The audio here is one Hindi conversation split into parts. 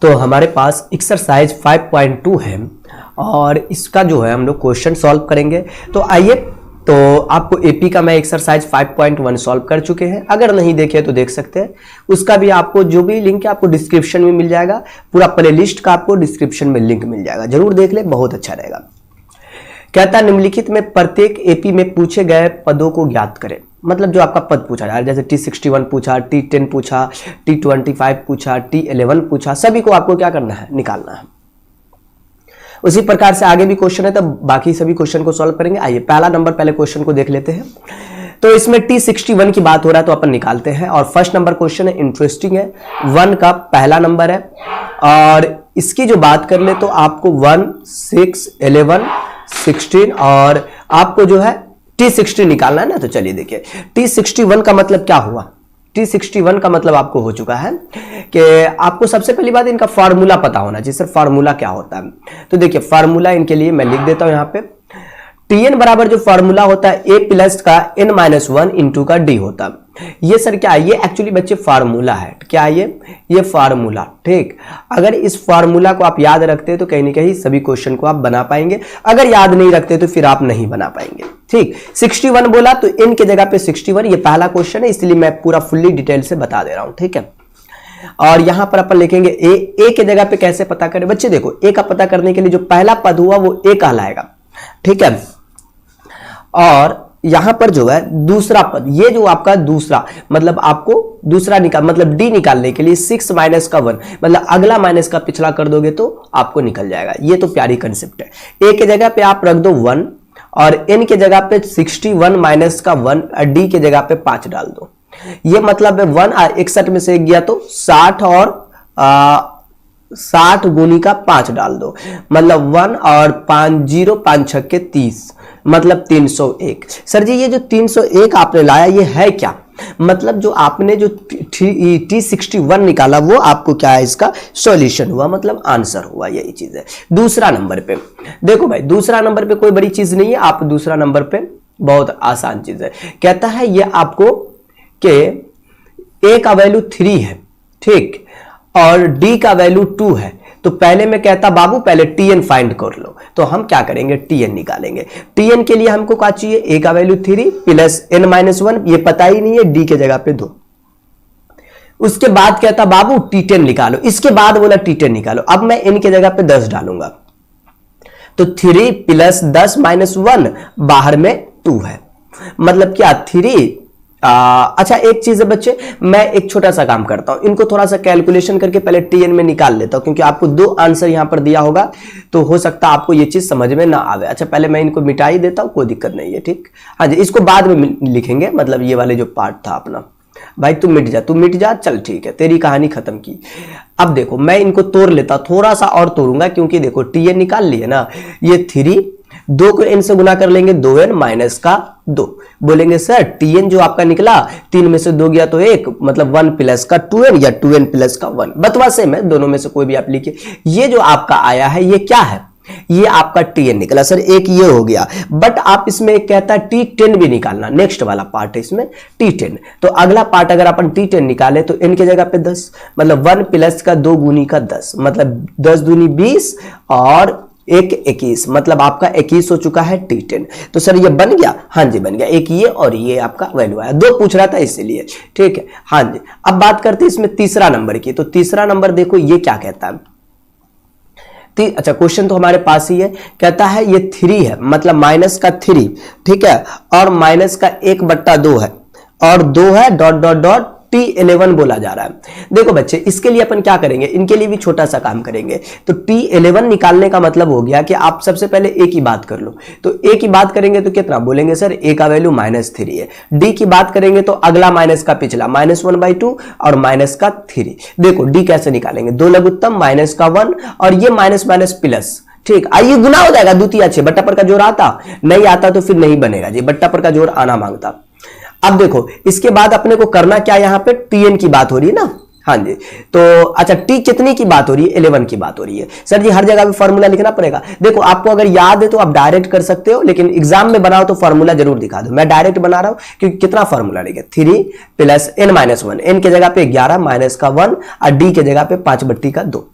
तो हमारे पास एक्सरसाइज 5.2 है और इसका जो है हम लोग क्वेश्चन सॉल्व करेंगे। तो आइए, तो आपको एपी का मैं एक्सरसाइज 5.1 सॉल्व कर चुके हैं, अगर नहीं देखे तो देख सकते हैं। उसका भी आपको जो भी लिंक है आपको डिस्क्रिप्शन में मिल जाएगा, पूरा प्लेलिस्ट का आपको डिस्क्रिप्शन में लिंक मिल जाएगा, जरूर देख ले, बहुत अच्छा रहेगा। कहता है निम्नलिखित में प्रत्येक एपी में पूछे गए पदों को ज्ञात करें। मतलब जो आपका पद पूछा जा रहा है, जैसे T61 पूछा, T10 पूछा, T25 पूछा, T11 पूछा, सभी को आपको क्या करना है, निकालना है। उसी प्रकार से आगे भी क्वेश्चन है, तब बाकी सभी क्वेश्चन को सॉल्व करेंगे। आइए पहला नंबर पहले क्वेश्चन को देख लेते हैं। तो इसमें T61 की बात हो रहा है तो अपन निकालते हैं। और फर्स्ट नंबर क्वेश्चन है, इंटरेस्टिंग है, 1 का पहला नंबर है और इसकी जो बात कर ले तो आपको 1, 6, 11, 16 और आपको जो है T60 निकालना है ना। तो चलिए देखिए, T61 का मतलब क्या हुआ। T61 का मतलब आपको हो चुका है कि आपको सबसे पहली बात इनका फार्मूला पता होना चाहिए। सर फार्मूला क्या होता है, तो देखिए फार्मूला इनके लिए मैं लिख देता हूं यहां पे। Tn बराबर जो फार्मूला होता है a प्लस का n-1 इंटू का d होता है। ये सर क्या है, ये एक्चुअली बच्चे फार्मूला है। क्या है ये फार्मूला, ठीक। अगर इस फार्मूला को आप याद रखते हैं तो कहीं ना कहीं सभी क्वेश्चन को आप बना पाएंगे, अगर याद नहीं रखते तो फिर आप नहीं बना पाएंगे, ठीक। 61 बोला तो n के जगह पे 61, ये पहला क्वेश्चन है इसलिए मैं पूरा फुल्ली डिटेल से बता दे रहा हूं, ठीक है। और यहां पर अपन लिखेंगे a के जगह पे कैसे पता करें। बच्चे देखो, a का पता करने के लिए जो पहला पद हुआ वो a कहलाएगा, ठीक है। और यहां पर जो है दूसरा पद, ये जो आपका दूसरा मतलब आपको दूसरा निकाल मतलब d निकालने के लिए 6 माइनस का 1 मतलब अगला माइनस का पिछला कर दोगे तो आपको निकल जाएगा। ये तो प्यारी कंसेप्ट है। a के जगह पे आप रख दो 1 और n के जगह पे 61 माइनस का 1 और d के जगह पे 5 डाल दो। ये मतलब है 1 और 61 में से 1 गया तो 60 और 60 गुनी का 5 डाल दो, मतलब 1 और 5 0 5 छक्के 30 मतलब 301। सर जी ये जो 301 आपने लाया ये है क्या, मतलब जो आपने जो T61 निकाला वो आपको क्या है, इसका सॉल्यूशन हुआ, मतलब आंसर हुआ, यही चीज है। दूसरा नंबर पे देखो भाई, दूसरा नंबर पे कोई बड़ी चीज नहीं है, आप दूसरा नंबर पे बहुत आसान चीज है। कहता है ये आपको कि a का वैल्यू 3 है, ठीक, और d का वैल्यू 2 है। तो पहले मैं कहता बाबू पहले Tn फाइंड कर लो, तो हम क्या करेंगे, Tn निकालेंगे। Tn के लिए हमको क्या चाहिए, a का वैल्यू 3 प्लस n-1, ये पता ही नहीं है, d के जगह पे 2। उसके बाद कहता बाबू T10 निकालो, इसके बाद बोला T10 निकालो। अब मैं n के जगह पे 10 डालूंगा तो 3 प्लस 10 माइनस 1 बाहर में 2 है, मतलब क्या 3। अच्छा एक चीज है बच्चे, मैं एक छोटा सा काम करता हूं, इनको थोड़ा सा कैलकुलेशन करके पहले Tn में निकाल लेता हूं, क्योंकि आपको 2 आंसर यहां पर दिया होगा तो हो सकता है आपको ये चीज समझ में ना आवे। अच्छा पहले मैं इनको मिटा ही देता हूं, कोई दिक्कत नहीं है, ठीक। हाँ जी, इसको बाद में लिखेंगे, मतलब ये वाले जो पार्ट था अपना। भाई तू मिट जा, चल ठीक है, तेरी कहानी खत्म की। अब देखो मैं इनको तोड़ लेता, थोड़ा सा और तोड़ूंगा, क्योंकि देखो Tn निकाल लिए ना, ये 3 2 को n से गुना कर लेंगे, 2n माइनस का 2। बोलेंगे सर Tn जो आपका निकला 3 में से 2 गया तो 1, मतलब 1 प्लस का 2n या 2n प्लस का 1, बतवा से में दोनों में से कोई भी आप लिखिए। ये जो आपका आया है ये क्या है, ये आपका Tn निकला। सर एक ये हो गया, बट आप इसमें एक कहता है T10 भी निकालना, नेक्स्ट वाला पार्ट है इसमें T10। तो अगला पार्ट अगर अपन T10 निकाले तो n के जगह पे 10, मतलब 1 प्लस का 2 गुनी का 10, मतलब 10 दूनी 20 और 1 21, मतलब आपका 21 हो चुका है T10। तो सर ये बन गया, हाँ जी बन गया, एक ये और ये आपका वैल्यू आया, 2 पूछ रहा था इसीलिए, ठीक है। हाँ जी, अब बात करते हैं इसमें तीसरा नंबर की। तो तीसरा नंबर देखो ये क्या कहता है, अच्छा क्वेश्चन तो हमारे पास ही है, कहता है ये 3 है, मतलब माइनस का 3, ठीक है, और माइनस का 1/2 है और 2 है डॉट डॉट डॉट T11 बोला जा रहा है। देखो बच्चे इसके लिए अपन क्या करेंगे, इनके लिए भी छोटा सा काम करेंगे। तो T11 निकालने का मतलब हो गया कि आप सबसे पहले a की बात कर लो। तो a की बात करेंगे तो कितना बोलेंगे, सर a का वैल्यू -3 है। d की बात करेंगे तो अगला माइनस का पिछला -1/2 और माइनस का 3। देखो d कैसे निकालेंगे, 2 लघुत्तम माइनस का 1 और ये माइनस माइनस प्लस, ठीक। आइए गुना हो जाएगा, द्वितीय अच्छे, बट्टा पर का जोड़ आता नहीं आता तो फिर नहीं बनेगा जी, बट्टा पर का जोड़ आना मांगता। अब देखो इसके बाद अपने को करना क्या, यहां पे Tn की बात हो रही है ना, हाँ जी। तो अच्छा T कितनी की बात हो रही है, 11 की बात हो रही है। सर जी हर जगह पे फॉर्मूला लिखना पड़ेगा। देखो आपको अगर याद है तो आप डायरेक्ट कर सकते हो, लेकिन एग्जाम में बनाओ तो फॉर्मूला जरूर दिखा दो। मैं डायरेक्ट बना रहा हूं क्योंकि कितना फॉर्मूला लिखे, 3 प्लस n-1, n के जगह पे 11 माइनस का 1 और d के जगह पे 5/2।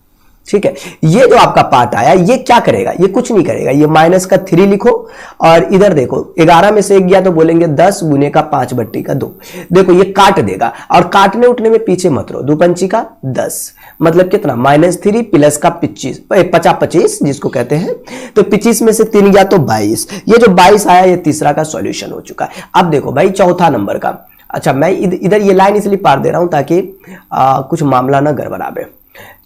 ठीक है। ये जो आपका पार्ट आया ये क्या करेगा, ये कुछ नहीं करेगा, ये माइनस का 3 लिखो और इधर देखो 11 में से 1 गया तो बोलेंगे 10 गुने का 5/2। देखो ये काट देगा और काटने उठने में पीछे मत रहो, 2 पंची का 10 मतलब कितना -3 प्लस का 25 जिसको कहते हैं, तो 25 में से 3 गया तो 22। ये जो 22 आया ये तीसरा का सॉल्यूशन हो चुका है। अब देखो भाई चौथा नंबर का, अच्छा मैं इधर ये लाइन इसलिए पार दे रहा हूं ताकि कुछ मामला ना गड़बड़ावे।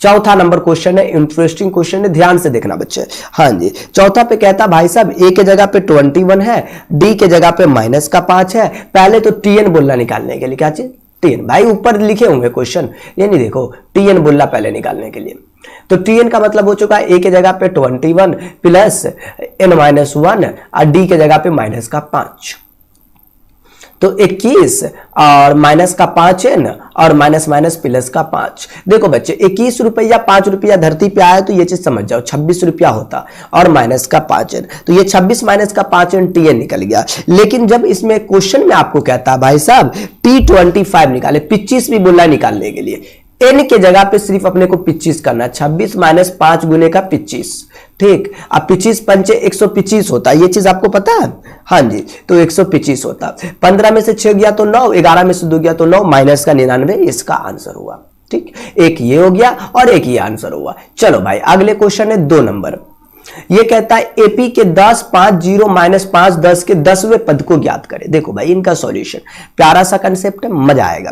चौथा नंबर क्वेश्चन है, इंटरेस्टिंग क्वेश्चन है, ध्यान से देखना बच्चे। हाँ जी, चौथा पे कहता भाई साहब ए के जगह पे 21 है, डी के जगह पे -5 है। पहले तो टीएन बोलना निकालने के लिए, क्या चीज टीएन, भाई ऊपर लिखे होंगे क्वेश्चन, ये नहीं देखो टीएन बोलना पहले निकालने के लिए। तो टीएन का मतलब हो चुका है ए के जगह पे 21 प्लस n-1 और डी के जगह पे -5, तो 21 और -5n और माइनस प्लस का 5। देखो बच्चे 21 रुपया 5 रुपया धरती पे आया तो ये चीज समझ जाओ 26 रुपया होता और -5n, तो ये 26 -5n टीएन निकल गया। लेकिन जब इसमें क्वेश्चन में आपको कहता है भाई साहब T25 निकाले, 25 भी बोला निकालने के लिए, n के जगह पे सिर्फ अपने को 25 करना, 26 - 5 गुने का 25, ठीक। अब 25 पंचे 125 होता है, ये चीज आपको पता है, हाँ जी, तो 125 होता। 15 में से 6 गया तो 9, 11 में से 2 गया तो 9, माइनस का 99 इसका आंसर हुआ, ठीक। एक ये हो गया और एक ये आंसर हुआ। चलो भाई अगले क्वेश्चन है 2 नंबर। ये कहता है एपी के 10, 5, 0, -5, 10 के 10वें पद को ज्ञात करें। देखो भाई इनका सॉल्यूशन प्यारा सा कंसेप्ट है, मजा आएगा।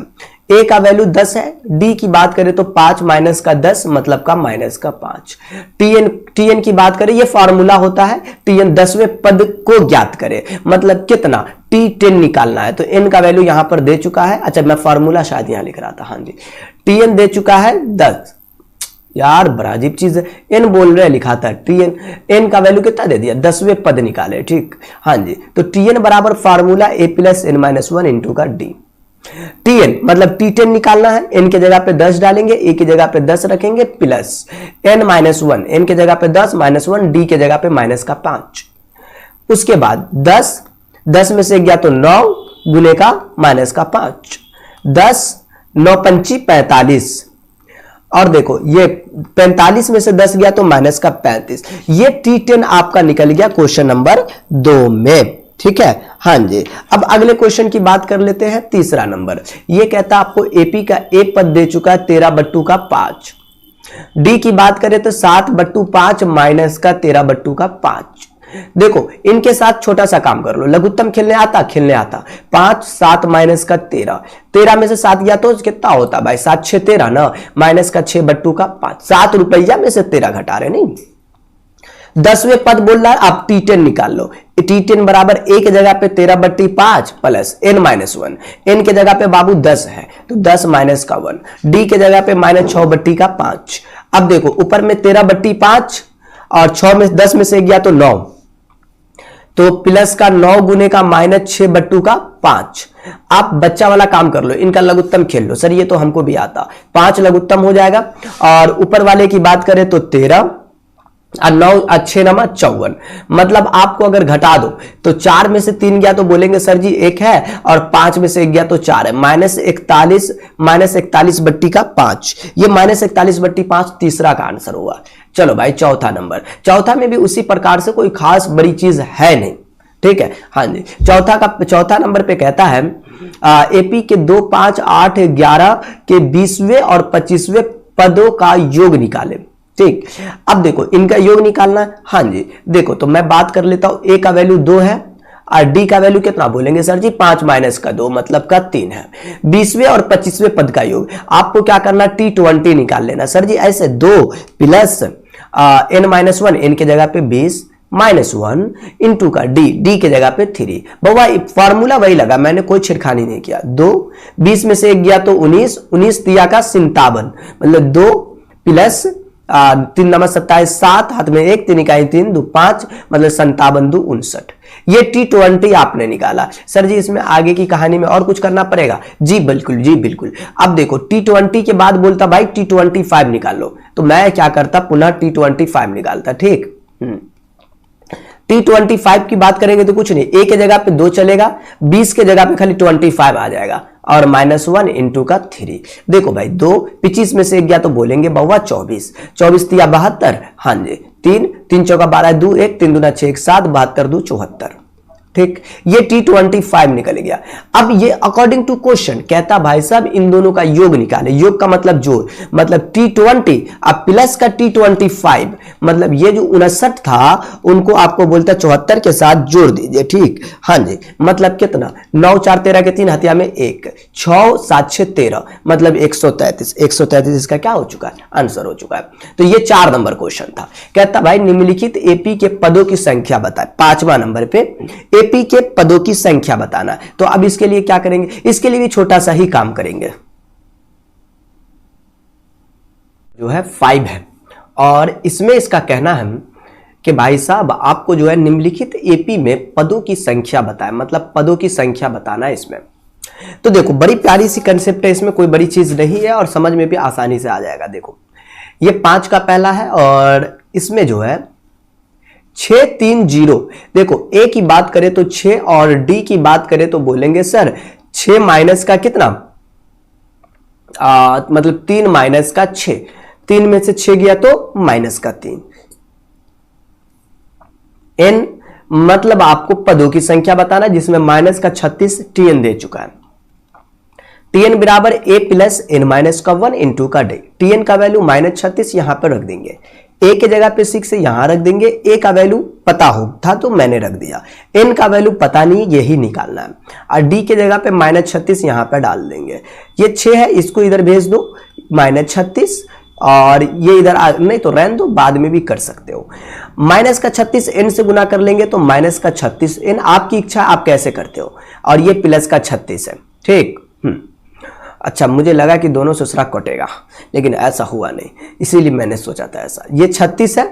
ए का वैल्यू 10 है, डी की बात करें तो 5 - का 10 मतलब का -5। टीएन की बात करें, ये फॉर्मूला होता है टीएन 10वें पद को ज्ञात करें, मतलब कितना T10 निकालना है। तो एन का वैल्यू यहां पर दे चुका है, अच्छा मैं फॉर्मूला शायद यहां लिख रहा था, हाँ जी, टीएन दे चुका है 10, यार बड़ा अजीब चीज है, एन बोल रहे लिखा था टीएन, एन का वैल्यू कितना दे दिया 10वें पद निकाले, ठीक, हाँ जी। तो टीएन बराबर फार्मूला a + n-1 इंटू का डी। टीएन मतलब T10 निकालना है, n के जगह पे 10 डालेंगे, a की जगह पे 10 रखेंगे प्लस n-1, n के जगह पे 10 -1, d के जगह पे -5। उसके बाद 10 में से गया तो 9 गुने का -5, 10 9 पंची 45, और देखो ये 45 में से 10 गया तो -35। ये T10 आपका निकल गया क्वेश्चन नंबर 2 में, ठीक है, हाँ जी। अब अगले क्वेश्चन की बात कर लेते हैं, तीसरा नंबर। ये कहता है आपको एपी का एक पद दे चुका है 13/5, डी की बात करें तो 7/5 माइनस का 13/5। देखो इनके साथ छोटा सा काम कर लो, लघुत्तम खेलने आता 5 7 माइनस का 13 में से 7 गया तो कितना होता भाई 7 6 13 ना, माइनस का 6/5, 7 रुपया में से 13 घटा रहे, नहीं 10वें पद बोल रहा है, आप T10 निकाल लो। T10 बराबर a के जगह पे 13/5 प्लस n-1, n के जगह पे बाबू 10 है तो 10 माइनस का 1, d के जगह पे -6/5। अब देखो ऊपर में 13/5 और 10 में से गया तो 9, तो प्लस का 9 गुने का -6/5। आप बच्चा वाला काम कर लो, इनका लघुत्तम खेल लो, सर ये तो हमको भी आता, 5 लघुत्तम हो जाएगा, और ऊपर वाले की बात करें तो 13 और 9 अच्छे नमा 54, मतलब आपको अगर घटा दो तो 4 में से 3 गया तो बोलेंगे सर जी 1 है, और 5 में से 1 गया तो 4 है, -41/5। ये -41/5 तीसरा का आंसर हुआ। चलो भाई चौथा नंबर, चौथा में भी उसी प्रकार से कोई खास बड़ी चीज है नहीं, ठीक है, हाँ जी। चौथा नंबर पे कहता है एपी के 2, 5, 8, 11 के 20वें और 25वें पदों का योग निकाले, ठीक। अब देखो इनका योग निकालना है, हाँ जी। देखो तो मैं बात कर लेता हूं, ए का वैल्यू 2 है और डी का वैल्यू कितना बोलेंगे सर जी 5 माइनस का 2 मतलब का 3 है। 20वें और 25वें पद का योग आपको क्या करना, T20 निकाल लेना सर जी, ऐसे 2 प्लस n-1, n के जगह पे 20 -1 इंटू का डी के जगह पे 3। बाबा फॉर्मूला वही लगा, मैंने कोई छिड़खानी नहीं किया। 2 20 में से 1 गया तो 19 दिया का 57, मतलब 2 प्लस 3 नंबर 27, 7 हाथ में 1, 3 इकाई 3 2 5 मतलब 57 2 59। ये T20 आपने निकाला। सर जी इसमें आगे की कहानी में और कुछ करना पड़ेगा? जी बिल्कुल, जी बिल्कुल। अब देखो T20 के बाद बोलता भाई T25 निकाल लो, तो मैं क्या करता पुनः T25 निकालता, ठीक। T25 की बात करेंगे तो कुछ नहीं, ए के जगह पे 2 चलेगा, 20 के जगह पे खाली 25 आ जाएगा और -1 इंटू का 3। देखो भाई 2 25 में से एक गया तो बोलेंगे बउआ 24, 24 तिया 72, हाँ जी 3 चौका 12 2 1 3 दूना 6 1 7 72 2 74। ठीक, ये T25 निकल गया। अब ये अकॉर्डिंग टू क्वेश्चन कहता भाई साहब इन दोनों का योग निकाले, योग का मतलब जोड़, मतलब T20 अब प्लस का T25, मतलब ये जो 59 था उनको आपको बोलता 74 के साथ जोड़ दीजिए। ठीक, हाँ जी, मतलब कितना 9 4 13 के 3 हथिया में 1 6 7 6 13 मतलब 133। 133 इसका क्या हो चुका है, आंसर हो चुका है। तो ये 4 नंबर क्वेश्चन था। कहता भाई निम्नलिखित एपी के पदों की संख्या बताए। 5वां नंबर पे एपी के पदों की संख्या बताना। तो अब इसके लिए क्या करेंगे, इसके लिए भी छोटा सा ही काम करेंगे, जो है 5 है, और इसमें इसका कहना है कि भाई साहब आपको जो है निम्नलिखित एपी में पदों की संख्या बताए, मतलब पदों की संख्या बताना है इसमें। तो देखो बड़ी प्यारी सी कंसेप्ट है, इसमें कोई बड़ी चीज नहीं है और समझ में भी आसानी से आ जाएगा। देखो ये 5 का पहला है और इसमें जो है 6 3 0। देखो ए की बात करें तो 6 और डी की बात करें तो बोलेंगे सर 6 माइनस का कितना, मतलब 3 माइनस का 6, 3 में से 6 गया तो माइनस का 3। एन मतलब आपको पदों की संख्या बताना जिसमें माइनस का 36 टीएन दे चुका है। टीएन बराबर ए प्लस एन माइनस का 1 इंटू का डी। टीएन का वैल्यू -36 यहां पर रख देंगे, ए के जगह पे 6 यहां रख देंगे, ए का वैल्यू पता हो था तो मैंने रख दिया, एन का वैल्यू पता नहीं यही निकालना है, और डी के जगह पे -36 यहां पे डाल देंगे। ये 6 है, इसको इधर भेज दो -36 और ये इधर नहीं तो रहने दो, बाद में भी कर सकते हो। माइनस का 36 एन से गुना कर लेंगे तो माइनस का 36 एन, आपकी इच्छा आप कैसे करते हो, और ये प्लस का 36 है। ठीक, अच्छा मुझे लगा कि दोनों ससुरा कटेगा लेकिन ऐसा हुआ नहीं, इसीलिए मैंने सोचा था ऐसा। ये 36 है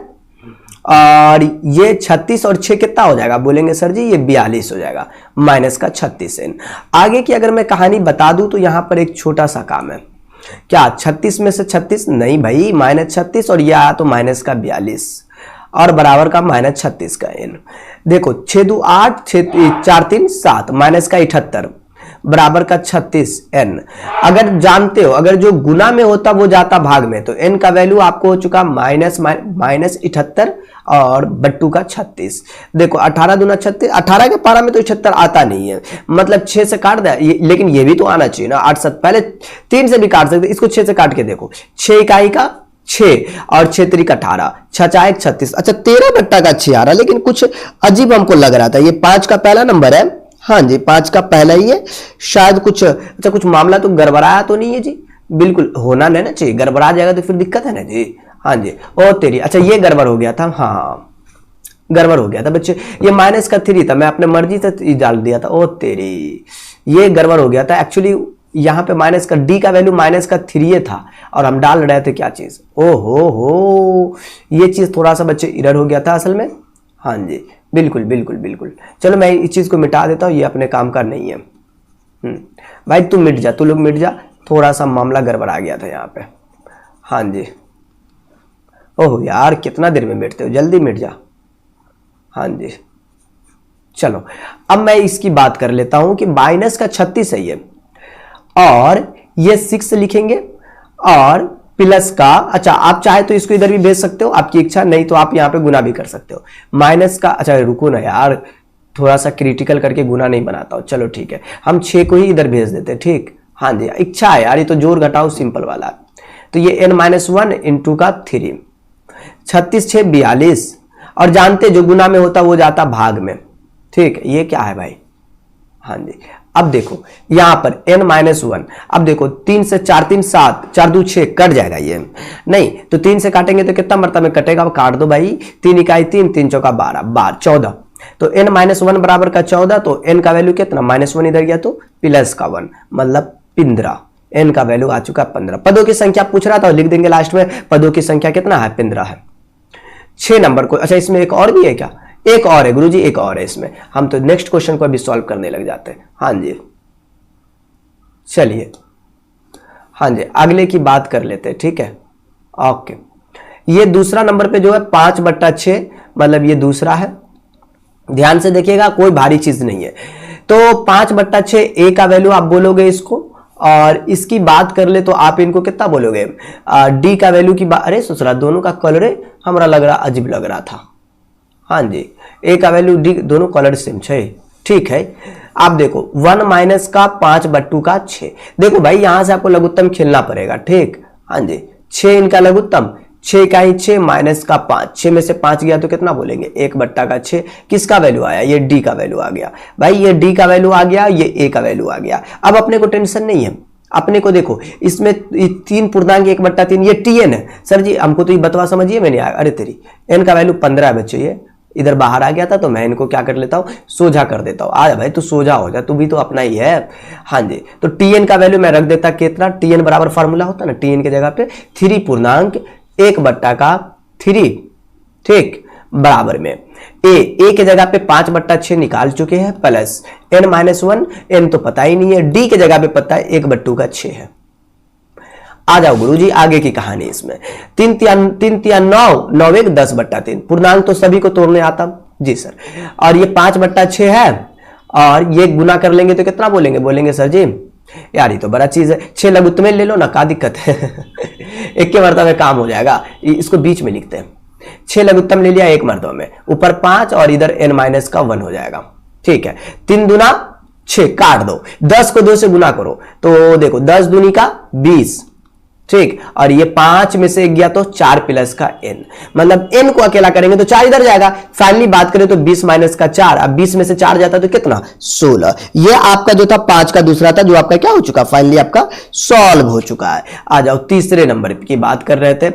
और ये 36 और 6 कितना हो जाएगा, बोलेंगे सर जी ये 42 हो जाएगा, माइनस का 36 एन। आगे की अगर मैं कहानी बता दूं तो यहां पर एक छोटा सा काम है, क्या 36 में से 36 नहीं भाई, -36 और यह आया तो माइनस का 42 और बराबर का -36 का एन। देखो 6 2 8 6 4 3 7 माइनस का 78 बराबर का 36 एन। अगर जानते हो अगर जो गुना में होता वो जाता भाग में, तो एन का वैल्यू आपको हो चुका -78 और बट्टू का 36। देखो 18 दूना 36, 18 के पारा में तो 76 आता नहीं है, मतलब 6 से काट दे, लेकिन ये भी तो आना चाहिए ना। 8 7 पहले 3 से भी काट सकते, इसको 6 से काट के देखो, 6 इकाई का 6 और 6 3 18, 6 4 1 36। अच्छा 13 बट्टा का 6 आ रहा, लेकिन कुछ अजीब हमको लग रहा था। ये 5 का पहला नंबर है, हाँ जी 5 का पहला ही है, शायद कुछ अच्छा कुछ मामला तो गड़बड़ाया तो नहीं है जी, बिल्कुल होना नहीं ना चाहिए, गड़बड़ा जाएगा तो फिर दिक्कत है ना जी। हाँ जी ओ तेरी, अच्छा ये गड़बड़ हो गया था, हाँ गड़बड़ हो गया था बच्चे, ये माइनस का 3 था, मैं अपने मर्जी से डाल दिया था, ओ तेरी ये गड़बड़ हो गया था। एक्चुअली यहाँ पे माइनस का डी का वैल्यू माइनस का 3 था और हम डाल रहे थे क्या चीज, ओ हो ये चीज थोड़ा सा बच्चे इरर हो गया था असल में। हाँ जी बिल्कुल बिल्कुल बिल्कुल, चलो मैं इस चीज को मिटा देता हूँ, ये अपने काम का नहीं है। भाई तू मिट जा, तू लोग मिट जा, थोड़ा सा मामला गड़बड़ा आ गया था यहाँ पे। हाँ जी ओह यार कितना देर में मिटते हो, जल्दी मिट जा। हाँ जी चलो अब मैं इसकी बात कर लेता हूं कि माइनस का 36 है ये, और ये 6 लिखेंगे और प्लस का, अच्छा आप चाहे तो इसको इधर भी भेज सकते हो, आपकी इच्छा, नहीं तो आप यहां पे गुना भी कर सकते हो। माइनस का, अच्छा रुको ना यार, थोड़ा सा क्रिटिकल करके गुना नहीं बनाता हूं, चलो ठीक है हम 6 को ही इधर भेज देते, ठीक। हाँ जी इच्छा है यार, ये तो जोड़ घटाओ सिंपल वाला। तो ये n-1 इंटू का 3, 36 6 42, और जानते जो गुना में होता वो जाता भाग में, ठीक। ये क्या है भाई, हाँ जी अब देखो यहां पर n-1, अब देखो 3 से 4 3 7 4 2 6 कट जाएगा ये, नहीं तो 3 से काटेंगे तो कितना मरतबा में कटेगा, अब काट दो भाई, 3 इकाई 3 3 चौका 12 12 14, तो n-1 बराबर का 14, तो n का वैल्यू कितना, -1 इधर गया तो प्लस का 1 मतलब 15, n का वैल्यू आ चुका 15। पदों की संख्या पूछ रहा था, लिख देंगे लास्ट में पदों की संख्या कितना है, 15 है। 6 नंबर को, अच्छा इसमें एक और भी है क्या, एक और है गुरुजी, एक और है इसमें, हम तो नेक्स्ट क्वेश्चन को अभी सॉल्व करने लग जाते हैं। हाँ जी चलिए, हाँ जी अगले की बात कर लेते हैं, ठीक है ओके। ये दूसरा नंबर पे जो है 5/6, मतलब ये दूसरा है, ध्यान से देखिएगा, कोई भारी चीज नहीं है। तो 5/6 ए का वैल्यू आप बोलोगे इसको, और इसकी बात कर ले तो आप इनको कितना बोलोगे, डी का वैल्यू की बात। अरे ससुरा दोनों का कलर हमरा लग रहा अजीब लग रहा था। हाँ जी, ए का वैल्यू डी, दोनों कलर सेम है, ठीक है। आप देखो 1 माइनस का 5/6। देखो भाई यहां से आपको लघुत्तम खेलना पड़ेगा, ठीक। हाँ जी, 6 इनका लघुत्तम, 6 का ही 6 माइनस का 5, 6 में से 5 गया तो कितना बोलेंगे 1/6। किसका वैल्यू आया, ये डी का वैल्यू आ गया भाई, ये डी का वैल्यू आ गया, ये ए का वैल्यू आ गया। अब अपने को टेंशन नहीं है, अपने को देखो इसमें 3 पूर्णांक 1/3, ये टीएन है। सर जी हमको तो ये बतवा समझिए, मैंने अरे तेरी एन का वैल्यू 15 है बच्चे, ये इधर बाहर आ गया था तो मैं इनको क्या कर लेता हूँ, सोझा कर देता हूँ। आ भाई तू सोझा हो जा, तू भी तो अपना ही है। हाँ जी, तो टीएन का वैल्यू मैं रख देता कितना, टीएन बराबर फार्मूला होता ना, टीएन के जगह पे 3 पूर्णांक 1/3, ठीक, बराबर में ए के जगह पे 5/6 निकाल चुके हैं, प्लस n-1, n तो पता ही नहीं है, डी के जगह पे पता है 1/6 है। आ जाओ गुरुजी आगे की कहानी। इसमें 3 3 9, 9 1 10/3, पूर्णांक तो सभी को तोड़ने आता जी सर। और ये 5/6 है, और ये गुना कर लेंगे तो कितना बोलेंगे, बोलेंगे सर जी यार ये तो बड़ा चीज है, 6 लघुत्तम में ले लो ना, क्या दिक्कत है एक के मर्तबा में काम हो जाएगा। इसको बीच में लिखते हैं, 6 लघुत्तम ले लिया एक मर्तबा में, ऊपर 5 और इधर n-1 हो जाएगा, ठीक है। 3 दूना 6, काट दो, 10 को 2 से गुना करो तो देखो 10 दूनी का 20, ठीक, और ये 5 में से गया तो 4 प्लस का n, मतलब n को अकेला करेंगे तो 4 इधर जाएगा। फाइनली बात करें तो 20 माइनस का 4, अब 20 में से 4 जाता तो कितना 16। ये आपका जो था 5 का दूसरा था, जो आपका क्या हो चुका, फाइनली आपका सॉल्व हो चुका है। आ जाओ तीसरे नंबर की बात कर रहे थे।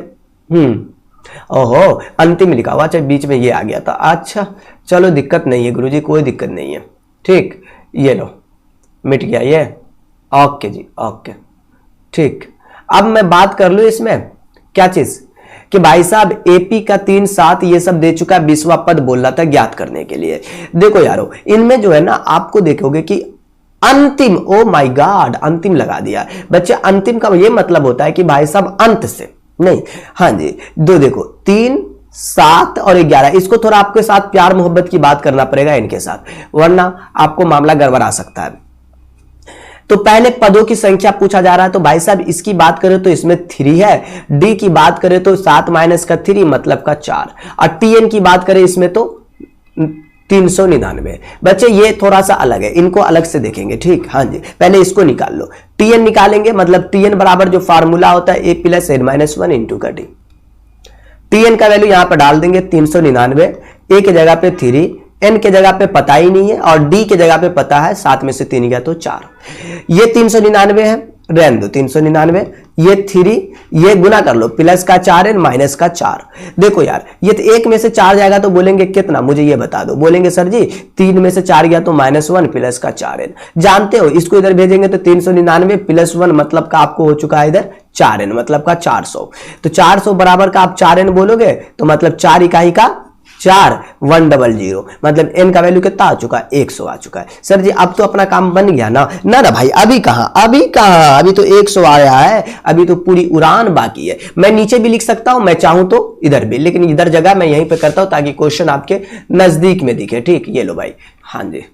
ओहो अंतिम लिखा हुआ, चाहे बीच में ये आ गया था। अच्छा चलो दिक्कत नहीं है गुरुजी, कोई दिक्कत नहीं है, ठीक, ये लो मिट गया ये, ओके जी ओके, ठीक। अब मैं बात कर लूं इसमें क्या चीज, कि भाई साहब एपी का 3 7 ये सब दे चुका है, 20वां पद बोल रहा था ज्ञात करने के लिए। देखो यारो इनमें जो है ना, आपको देखोगे कि अंतिम, ओ माय गॉड अंतिम लगा दिया बच्चे। अंतिम का ये मतलब होता है कि भाई साहब अंत से नहीं। हाँ जी, दो देखो 3 7 और 11, इसको थोड़ा आपके साथ प्यार मोहब्बत की बात करना पड़ेगा इनके साथ, वरना आपको मामला गड़बड़ा सकता है। तो पहले पदों की संख्या पूछा जा रहा है, तो भाई साहब इसकी बात करें तो इसमें 3 है, डी की बात करें तो 7 माइनस का 3 मतलब का 4, और टीएन की बात करें इसमें तो 399। बच्चे ये थोड़ा सा अलग है, इनको अलग से देखेंगे, ठीक। हाँ जी, पहले इसको निकाल लो, टीएन निकालेंगे, मतलब टीएन बराबर जो फार्मूला होता है a + n-1 इंटू का डी। टीएन का वैल्यू यहां पर डाल देंगे 399, ए के जगह पे 3, एन के जगह पे पता ही नहीं है, और डी के जगह पे पता है, 7 में से 3 गया तो 4। ये 399 है, रहने दो 399, ये 3, ये गुना कर लो, प्लस का 4n माइनस का 4। देखो यार ये तो 1 में से 4 जाएगा तो बोलेंगे कितना, मुझे ये बता दो, बोलेंगे सर जी 3 में से 4 गया तो -1 प्लस का 4n। जानते हो इसको इधर भेजेंगे तो 399 + 1 मतलब का आपको हो चुका है इधर 4n, मतलब का 400। तो 400 बराबर का आप 4n बोलोगे तो मतलब 4 इकाई का 4 100, मतलब n का वैल्यू कितना आ चुका है 100 आ चुका है। सर जी अब तो अपना काम बन गया ना, ना ना भाई अभी कहां, अभी तो 100 आया है, अभी तो पूरी उड़ान बाकी है। मैं नीचे भी लिख सकता हूं, मैं चाहूं तो इधर भी, लेकिन इधर जगह मैं यहीं पे करता हूं ताकि क्वेश्चन आपके नजदीक में दिखे, ठीक। ये लो भाई, हाँ जी।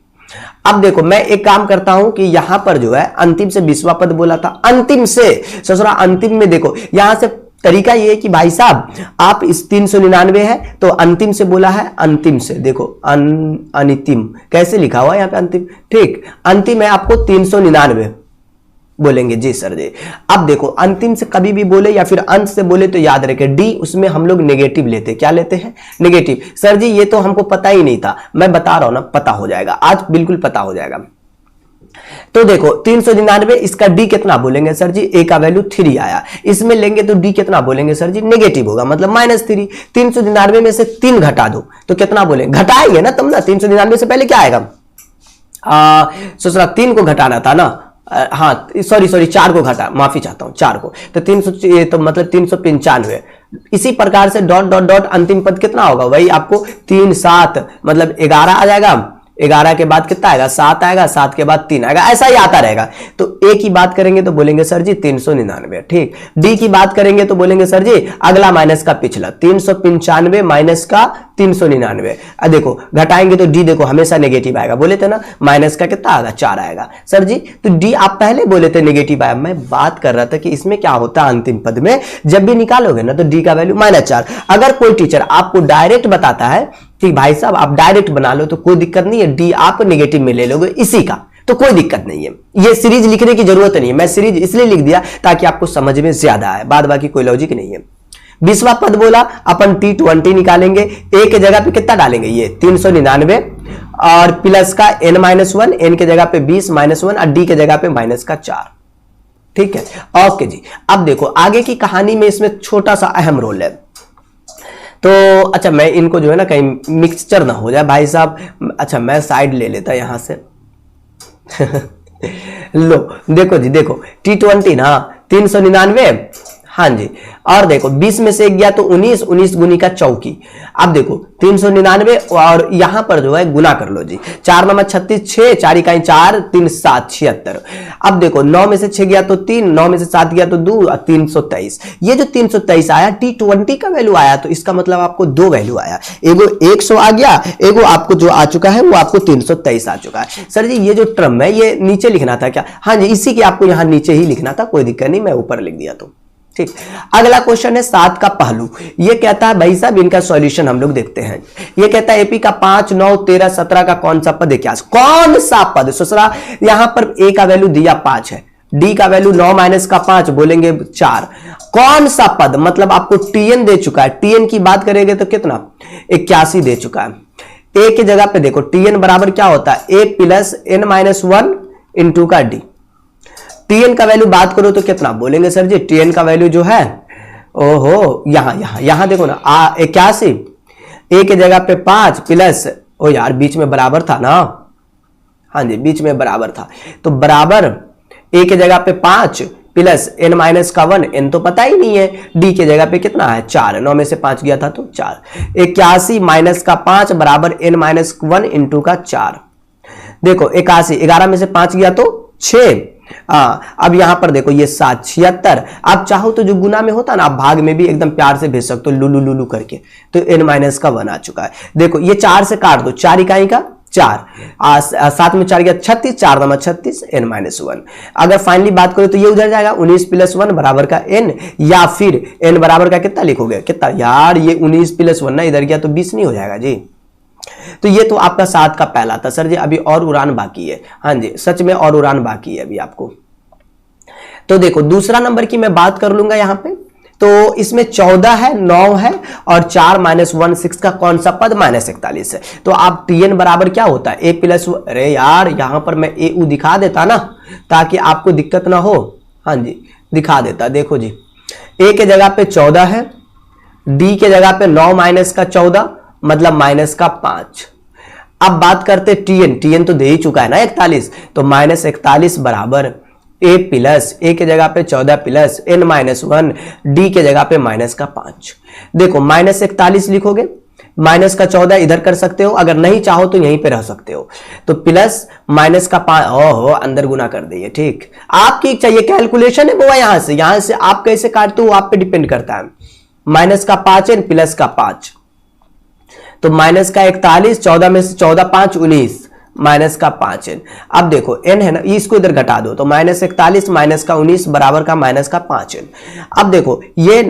अब देखो मैं एक काम करता हूं कि यहां पर जो है अंतिम से 20वां पद बोला था, अंतिम से ससुरा अंतिम में देखो यहां से तरीका ये है कि भाई साहब आप इस 399 है तो अंतिम से बोला है, अंतिम से देखो अनितिम कैसे लिखा हुआ है यहाँ पे अंतिम, ठीक। अंतिम है आपको 399 बोलेंगे जी सर जी। अब देखो अंतिम से कभी भी बोले या फिर अंत से बोले तो याद रखें डी, उसमें हम लोग नेगेटिव लेते, क्या लेते हैं नेगेटिव। सर जी ये तो हमको पता ही नहीं था, मैं बता रहा हूं ना पता हो जाएगा, आज बिल्कुल पता हो जाएगा। तो देखो 399, इसका डी कितना बोलेंगे सर जी, ए का वैल्यू 3 आया, इसमें लेंगे तो डी कितना बोलेंगे सर जी नेगेटिव होगा, मतलब -3। 399 में से 3 घटा दो तो कितना बोलेंगे, घटाएंगे ना तुम ना, 399 से पहले क्या आएगा, ससुरा 3 को घटाना था ना, हाँ सॉरी 4 को घटा, माफी चाहता हूं 4 को, तो 300 तो मतलब 395। इसी प्रकार से डॉट डॉट डॉट अंतिम पद कितना होगा, वही आपको 3 7 मतलब 11 आ जाएगा, 11 के बाद कितना आएगा 7 आएगा, 7 के बाद 3 आएगा, ऐसा ही आता रहेगा। तो ए की बात करेंगे तो बोलेंगे सर जी 399, ठीक। डी की बात करेंगे तो बोलेंगे सर जी अगला माइनस का पिछला 395 माइनस का 399। अब देखो घटाएंगे तो डी देखो हमेशा नेगेटिव आएगा, बोले थे ना माइनस का कितना आएगा 4 आएगा सर जी। तो डी आप पहले बोले थे नेगेटिव आया, मैं बात कर रहा था कि इसमें क्या होता है अंतिम पद में जब भी निकालोगे ना तो डी का वैल्यू -4। अगर कोई टीचर आपको डायरेक्ट बताता है कि भाई साहब आप डायरेक्ट बना लो तो कोई दिक्कत नहीं है, डी आप नेगेटिव में ले लोगे इसी का, तो कोई दिक्कत नहीं है। ये सीरीज लिखने की जरूरत नहीं है, मैं सीरीज इसलिए लिख दिया ताकि आपको समझ में ज्यादा आए, बाद बाकी कोई लॉजिक नहीं है। 20वां पद बोला अपन T20 निकालेंगे, ए के जगह पे कितना डालेंगे ये 399 और प्लस का n-1, n के जगह पे 20 -1 और डी के जगह पे -4, ठीक है। ओके जी, अब देखो आगे की कहानी में इसमें छोटा सा अहम रोल है। तो अच्छा मैं इनको जो है ना कहीं मिक्सचर ना हो जाए भाई साहब, अच्छा मैं साइड ले लेता यहां से लो देखो जी, देखो T20 ना 399, हाँ जी, और देखो 20 में से एक गया तो 19, 19 गुनी का चौकी। अब देखो 399 और यहां पर जो है गुना कर लो जी, 4 9 36, 6 4 इकाई 4 3 7 76। अब देखो 9 में से 6 गया तो 3, 9 में से 7 गया तो 2 और 323। ये जो 323 आया T20 का वैल्यू आया, तो इसका मतलब आपको दो वैल्यू आया, एगो 100 आ गया, एगो आपको जो आ चुका है वो आपको 323 आ चुका है। सर जी ये जो टर्म है ये नीचे लिखना था क्या? हाँ जी, इसी के आपको यहां नीचे ही लिखना था, कोई दिक्कत नहीं, मैं ऊपर लिख दिया तो ठीक। अगला क्वेश्चन है 7 का पहलू। ये कहता है भाई साहब इनका सॉल्यूशन हम लोग देखते हैं। ये कहता है एपी का 5 9 13 17 का कौन सा पद है, क्या कौन सा पद? ससुरा यहां पर ए का वैल्यू दिया 5 है, डी का वैल्यू 9 माइनस का 5 बोलेंगे 4। कौन सा पद मतलब आपको टीएन दे चुका है, टीएन की बात करेंगे तो कितना 81 दे चुका है। ए के जगह पे देखो टीएन बराबर क्या होता है ए प्लस n-1 इंटू का डी। टीएन का वैल्यू बात करो तो कितना बोलेंगे सर जी, टीएन का वैल्यू जो है ओहो यहां देखो ना 81, ए के जगह पे 5 प्लस ओ यार बीच में बराबर था ना, हाँ जी बीच में बराबर था, तो बराबर ए के जगह पे 5 प्लस n-1, n तो पता ही नहीं है, डी के जगह पे कितना है 4, 9 में से 5 गया था तो 4, 81 माइनस का 5 बराबर n-1 इंटू का 4। देखो 81, 11 में से 5 गया तो 6। अब यहां पर देखो ये 7 76। आप चाहो तो जो गुना में होता ना आप भाग में भी एकदम प्यार से भेज सकते हो लुलु लुलु करके, तो n-1 आ चुका है। देखो ये 4 से काट दो, 4 इकाई का 4, 7 में 4 गया 36, 4 9 36 n-1। अगर फाइनली बात करो तो ये उधर जाएगा 19 प्लस 1 बराबर का n, या फिर n बराबर का कितना लिखोगे, कितना यार ये 19 प्लस 1 ना इधर गया तो 20 नहीं हो जाएगा जी। तो ये तो आपका 7 का पहला था। सर जी अभी और उड़ान बाकी है, हाँ जी सच में और उड़ान बाकी है अभी आपको। तो देखो दूसरा नंबर की मैं बात कर लूंगा यहां पे, तो इसमें 14 है 9 है और 4 -1 6 का कौन सा पद -41 है। तो आप टीएन बराबर क्या होता है ए प्लस, अरे यार यहां पर मैं ए दिखा देता ना ताकि आपको दिक्कत ना हो, हाँ जी दिखा देता। देखो जी ए के जगह पे 14 है, डी के जगह पे 9 माइनस का 14 मतलब -5। अब बात करते टीएन तो दे ही चुका है ना 41, तो -41 बराबर ए प्लस, ए के जगह पे 14 प्लस n-1, डी के जगह पे -5। देखो -41 लिखोगे, माइनस का 14 इधर कर सकते हो, अगर नहीं चाहो तो यहीं पे रह सकते हो, तो प्लस -5 ओहो अंदर गुना कर दिए, ठीक आपकी इच्छा, ये कैलकुलेशन है वो यहां से आप कैसे काटते हो आप पे डिपेंड करता है। -5n प्लस का 5, तो -41, 14 में से 14 5 19 -5n। अब देखो n है ना, इसको इधर घटा दो तो -41 -19 बराबर का -5n। अब देखो ये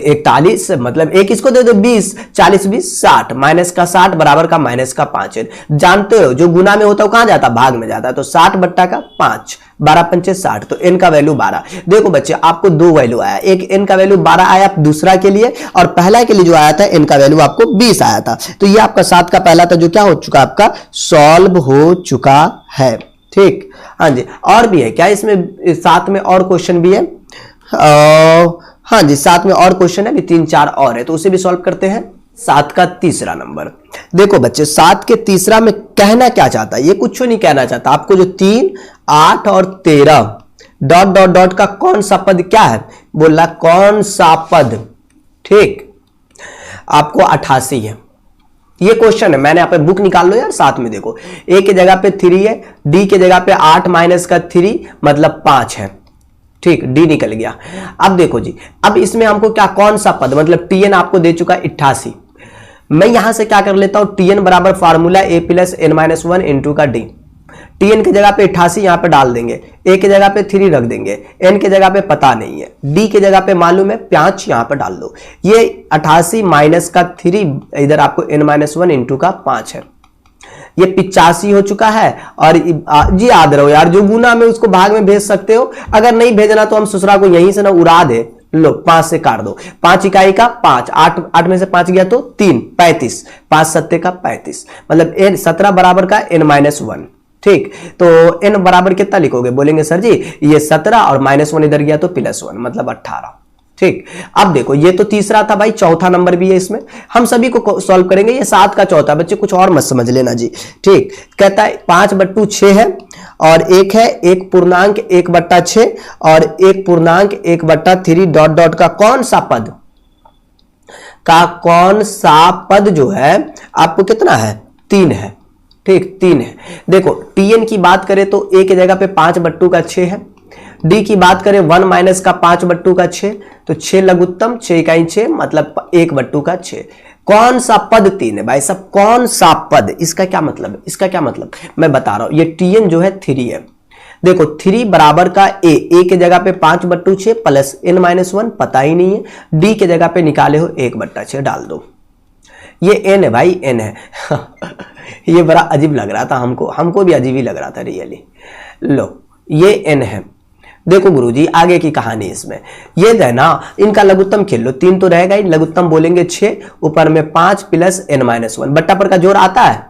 41 मतलब एक इसको दे दो 20, 40 20 60, -60 बराबर का -5n। जानते हो जो गुना में होता है वो कहां जाता है, भाग में जाता है, तो 60 बट्टा का 5, 12 पंचे 60, तो n का वैल्यू 12। देखो बच्चे आपको दो वैल्यू आया, एक n का वैल्यू 12 आया दूसरा के लिए, और पहला के लिए जो आया था n का वैल्यू आपको 20 आया था। तो ये आपका 7 का पहला था जो क्या हो चुका आपका सॉल्व हो चुका है, ठीक हाँ जी। और भी है क्या इसमें, साथ में और क्वेश्चन भी है, हाँ जी साथ में और क्वेश्चन है भी 3-4 और है, तो उसे भी सॉल्व करते हैं। 7 का तीसरा नंबर देखो बच्चे, 7 के तीसरा में कहना क्या चाहता है, ये कुछ नहीं कहना चाहता आपको, जो 3 8 और 13 डॉट डॉट डॉट का कौन सा पद क्या है, बोला कौन सा पद, ठीक आपको 88 है, ये क्वेश्चन है, मैंने यहाँ पे बुक निकाल लो यार साथ में देखो। ए के जगह पे 3 है, डी के जगह पे 8 माइनस का 3 मतलब 5 है, ठीक, डी निकल गया। अब देखो जी, अब इसमें हमको क्या, कौन सा पद, मतलब टीएन आपको दे चुका है 88। मैं यहां से क्या कर लेता हूं, टीएन बराबर फार्मूला ए प्लस एन माइनस 1 इंटू का डी। टीएन की जगह पे 88 यहां पे डाल देंगे, ए की जगह पे 3 रख देंगे, एन की जगह पे पता नहीं है, डी की जगह पे मालूम है 5 यहां पे डाल दो। ये 88 माइनस का 3 इधर आपको एन माइनस 1 इंटू का 5 है, ये 85 हो चुका है। और जी याद रहो यार, जो गुना में उसको भाग में भेज सकते हो, अगर नहीं भेजना तो हम ससुरा को यहीं से ना उड़ा दे, लो 5 से काट दो, 5 इकाई का 5, 8 में से 5 गया तो 3, 35, 5 सत्ते का 35, मतलब n 17 बराबर का n माइनस 1, ठीक। तो n बराबर कितना लिखोगे, बोलेंगे सर जी ये 17 और -1 इधर गया तो +1 मतलब 18, ठीक। अब देखो ये तो तीसरा था भाई, चौथा नंबर भी है इसमें, हम सभी को सॉल्व करेंगे। ये 7 का चौथा, बच्चे कुछ और मत समझ लेना जी, ठीक। कहता है 5/6 है और एक है 1.1/6 और 1.1/3 डॉट डॉट का कौन सा पद जो है आपको कितना है, 3 है, ठीक, 3 है। देखो टीएन की बात करें तो ए की जगह पे 5/6 है, डी की बात करें 1 माइनस का 5/6, तो 6 लघुत्तम 6 इकाई 6 मतलब 1/6। कौन सा पद 3 है भाई साहब, कौन सा पद, इसका क्या मतलब है, इसका क्या मतलब मैं बता रहा हूं। ये टीएन जो है 3 है, देखो 3 बराबर का ए के जगह पे 5/6 प्लस n माइनस 1 पता ही नहीं है, डी के जगह पे निकाले हो 1/6 डाल दो, ये n है भाई, n है ये बड़ा अजीब लग रहा था हमको भी अजीब ही लग रहा था रियली। लो ये n है, देखो गुरुजी आगे की कहानी इसमें ये है ना, इनका लघुत्तम खेल लो, 3 तो रहेगा ही, लघुत्तम बोलेंगे 6, ऊपर में 5 प्लस n माइनस 1, बट्टा पर का जोड़ आता है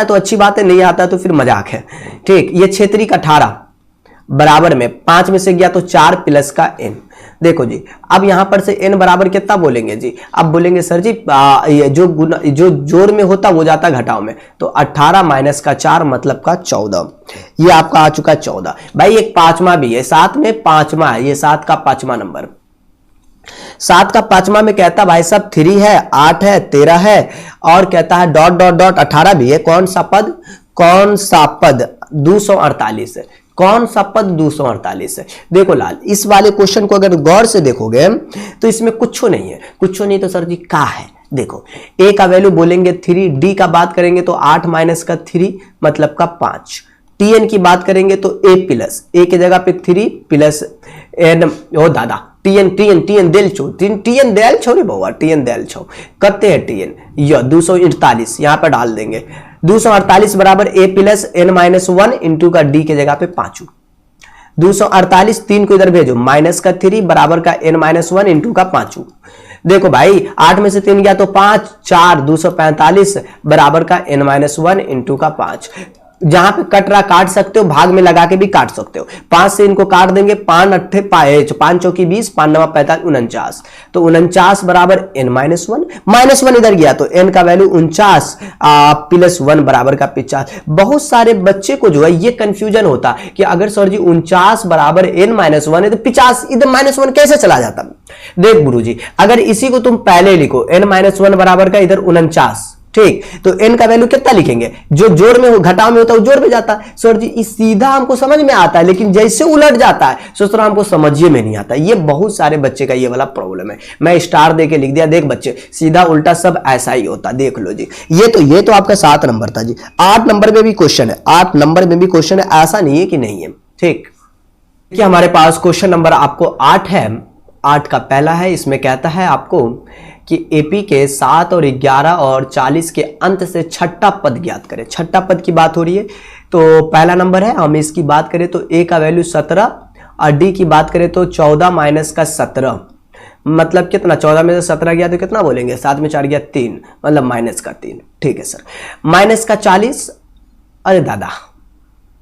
तो अच्छी बात है, नहीं आता तो फिर मजाक है, ठीक। ये 6 का 18 बराबर में 5 में से गया तो 4 प्लस का n। देखो जी अब यहां पर से n बराबर कितना बोलेंगे जी, अब बोलेंगे सर जी ये जो जोड़ में होता वो जाता घटाव में, तो 18 माइनस का 4 मतलब का 14, ये आपका आ चुका 14। भाई एक 5वां भी है, 7 में 5वां है, ये 7 का 5वां नंबर, 7 का 5वां में कहता भाई साहब 3 है, 8 है, 13 है और कहता है डॉट डॉट डॉट 18 भी है। कौन सा पद 248 है, कौन सा पद 248 है। देखो लाल, इस वाले क्वेश्चन को अगर गौर से देखोगे तो इसमें कुछ नहीं है, कुछ नहीं तो सर जी का है। देखो ए का वैल्यू बोलेंगे 3, डी का बात करेंगे तो 8 माइनस का 3 मतलब का 5, टीएन की बात करेंगे तो ए प्लस ए के जगह पे 3 प्लस एन, ओ दादा टीएन देल छो रे बउआ, टीएन देल छो करते हैं टीएन, यो 248 यहां पर डाल देंगे, 248 बराबर ए प्लस एन माइनस 1 इंटू का डी के जगह पे 5, 248 3 को इधर भेजो, माइनस का 3 बराबर का n माइनस 1 इंटू का 5। देखो भाई 8 में से 3 गया तो 5, 4 245 बराबर का n माइनस 1 इंटू का 5। जहां पे कट रहा काट सकते हो, भाग में लगा के भी काट सकते हो, 5 से इनको काट देंगे, 5 अट्ठे 5 चौकी 20, 5 9 45 49, तो 49 बराबर n माइनस 1 इधर गया तो n का वैल्यू 49 प्लस 1 बराबर का 50। बहुत सारे बच्चे को जो है ये कंफ्यूजन होता कि अगर सर जी 49 बराबर n माइनस 1 है तो 50 इधर -1 कैसे चला जाता। देख गुरुजी अगर इसी को तुम पहले लिखो n माइनस 1 बराबर का इधर 49, ठीक, तो n का वैल्यू कितना लिखेंगे, जो जोड़ में हो घटाव में होता है वो जोड़ में जाता है। सर जी इस सीधा हमको समझ में आता है, लेकिन जैसे उलट जाता है सोच रहा हमको समझिए में नहीं आता। ये बहुत सारे बच्चे का ये वाला प्रॉब्लम है, मैं स्टार दे के लिख दिया, देख बच्चे सीधा उल्टा सब ऐसा ही होता, देख लो जी। ये तो आपका 7 नंबर था जी। 8 नंबर में भी क्वेश्चन है, 8 नंबर में भी क्वेश्चन है, ऐसा नहीं है कि नहीं है, ठीक। देखिए हमारे पास क्वेश्चन नंबर आपको 8 है, 8 का पहला है, इसमें कहता है आपको कि एपी के 7 और 11 और 40 के अंत से छठा पद ज्ञात करें। छठा पद की बात हो रही है, तो पहला नंबर है, हम इसकी बात करें तो ए का वैल्यू 17 और डी की बात करें तो 14 माइनस का 17 मतलब कितना, 14 में से 17 गया तो कितना बोलेंगे, 7 में 4 गया 3 मतलब माइनस का 3, ठीक है सर। माइनस का 40, अरे दादा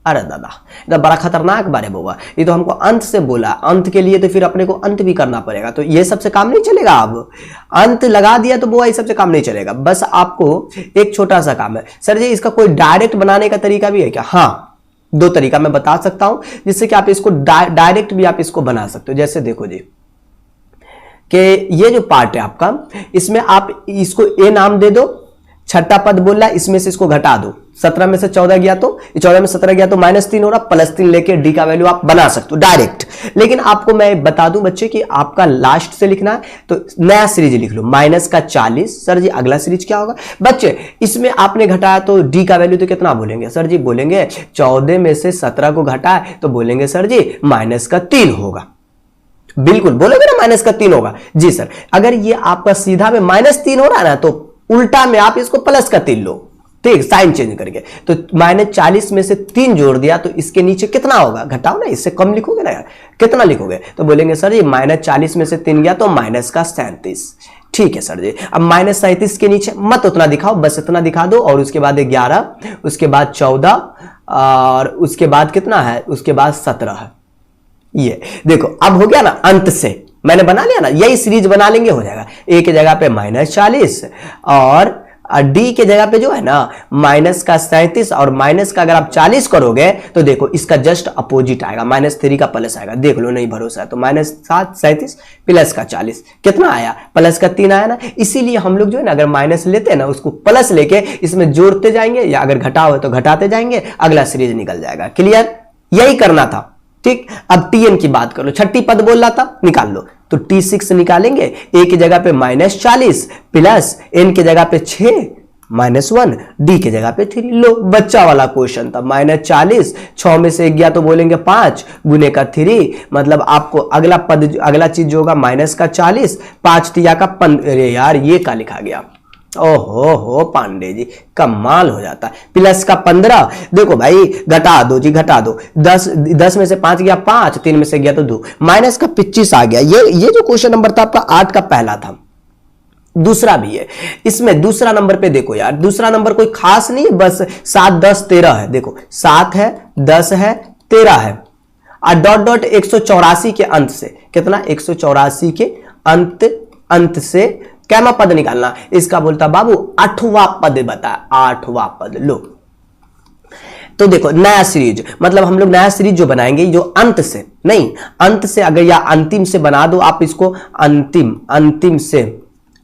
इधर बड़ा खतरनाक बारे बउआ, ये तो हमको अंत से बोला, अंत के लिए तो फिर अपने को अंत भी करना पड़ेगा, तो ये सबसे काम नहीं चलेगा। अब अंत लगा दिया तो बुआ ये सबसे काम नहीं चलेगा, बस आपको एक छोटा सा काम है। सर जी इसका कोई डायरेक्ट बनाने का तरीका भी है क्या? हाँ, 2 तरीका मैं बता सकता हूं जिससे कि आप इसको डायरेक्ट भी आप इसको बना सकते हो। जैसे देखो जी कि ये जो पार्ट है आपका, इसमें आप इसको ए नाम दे दो, छठा पद बोल रहा है इसमें से इसको घटा दो, 17 में से 14 गया तो 14 में 17 गया तो -3 हो रहा, +3 लेके डी का वैल्यू आप बना सकते हो डायरेक्ट। लेकिन आपको मैं बता दूं बच्चे कि आपका लास्ट से लिखना है तो नया सीरीज लिख लो, -40। सर जी अगला सीरीज क्या होगा बच्चे, इसमें आपने घटाया तो डी का वैल्यू तो कितना बोलेंगे सर जी, बोलेंगे 14 में से 17 को घटाए तो बोलेंगे सर जी -3 होगा। बिल्कुल बोलोगे ना -3 होगा जी सर। अगर ये आपका सीधा में -3 हो रहा है ना तो उल्टा में आप इसको +3 लो, ठीक, साइन चेंज करके। तो -40 में से 3 जोड़ दिया तो इसके नीचे कितना होगा, घटाओ ना, इससे कम लिखोगे ना यार, कितना लिखोगे तो बोलेंगे सर जी -40 में से 3 गया तो -37। ठीक है सर जी। अब -37 के नीचे मत उतना दिखाओ, बस इतना दिखा दो और उसके बाद 11, उसके बाद 14 और उसके बाद कितना है, उसके बाद 17 है। ये देखो अब हो गया ना, अंत से मैंने बना लिया ना, यही सीरीज बना लेंगे हो जाएगा। ए की जगह पे -40 और डी के जगह पे जो है ना -37 और माइनस का अगर आप 40 करोगे तो देखो इसका जस्ट अपोजिट आएगा, -3 का प्लस आएगा। देख लो नहीं भरोसा है तो -37 प्लस का 40 कितना आया, +3 आया ना। इसीलिए हम लोग जो है ना अगर माइनस लेते हैं ना उसको प्लस लेके इसमें जोड़ते जाएंगे या अगर घटाओ तो घटाते जाएंगे, अगला सीरीज निकल जाएगा। क्लियर, यही करना था। ठीक, अब टीएन की बात कर लो, छठी पद बोल रहा था निकाल लो तो T6 निकालेंगे, ए की जगह पे -40 प्लस एन की जगह पे 6 -1 डी की जगह पे 3। लो बच्चा वाला क्वेश्चन था, -40 6 में से 1 गया तो बोलेंगे 5 गुने का 3, मतलब आपको अगला पद अगला चीज जो होगा -40 5 तिया का 15। अरे यार ये क्या लिखा गया, ओहो हो पांडे जी कमाल हो जाता है। प्लस का 15, देखो भाई घटा दो जी घटा दो, 10 में से 5 गया 5, 3 में से गया तो 2, माइनस का 25 आ गया। ये जो क्वेश्चन नंबर था आपका 8 का पहला था। दूसरा भी है, इसमें दूसरा नंबर पे देखो यार, दूसरा नंबर कोई खास नहीं है, बस 7 10 13 है। देखो 7 है 10 है 13 है और डॉट डॉट 184 के अंत से कितना, 184 के अंत से कैमा पद निकालना, इसका बोलता बाबू 8वां पद बता, 8वां पद। लो तो देखो नया सीरीज, मतलब हम लोग नया सीरीज जो बनाएंगे जो अंत से नहीं, अंत से अगर या अंतिम से बना दो आप इसको, अंतिम से,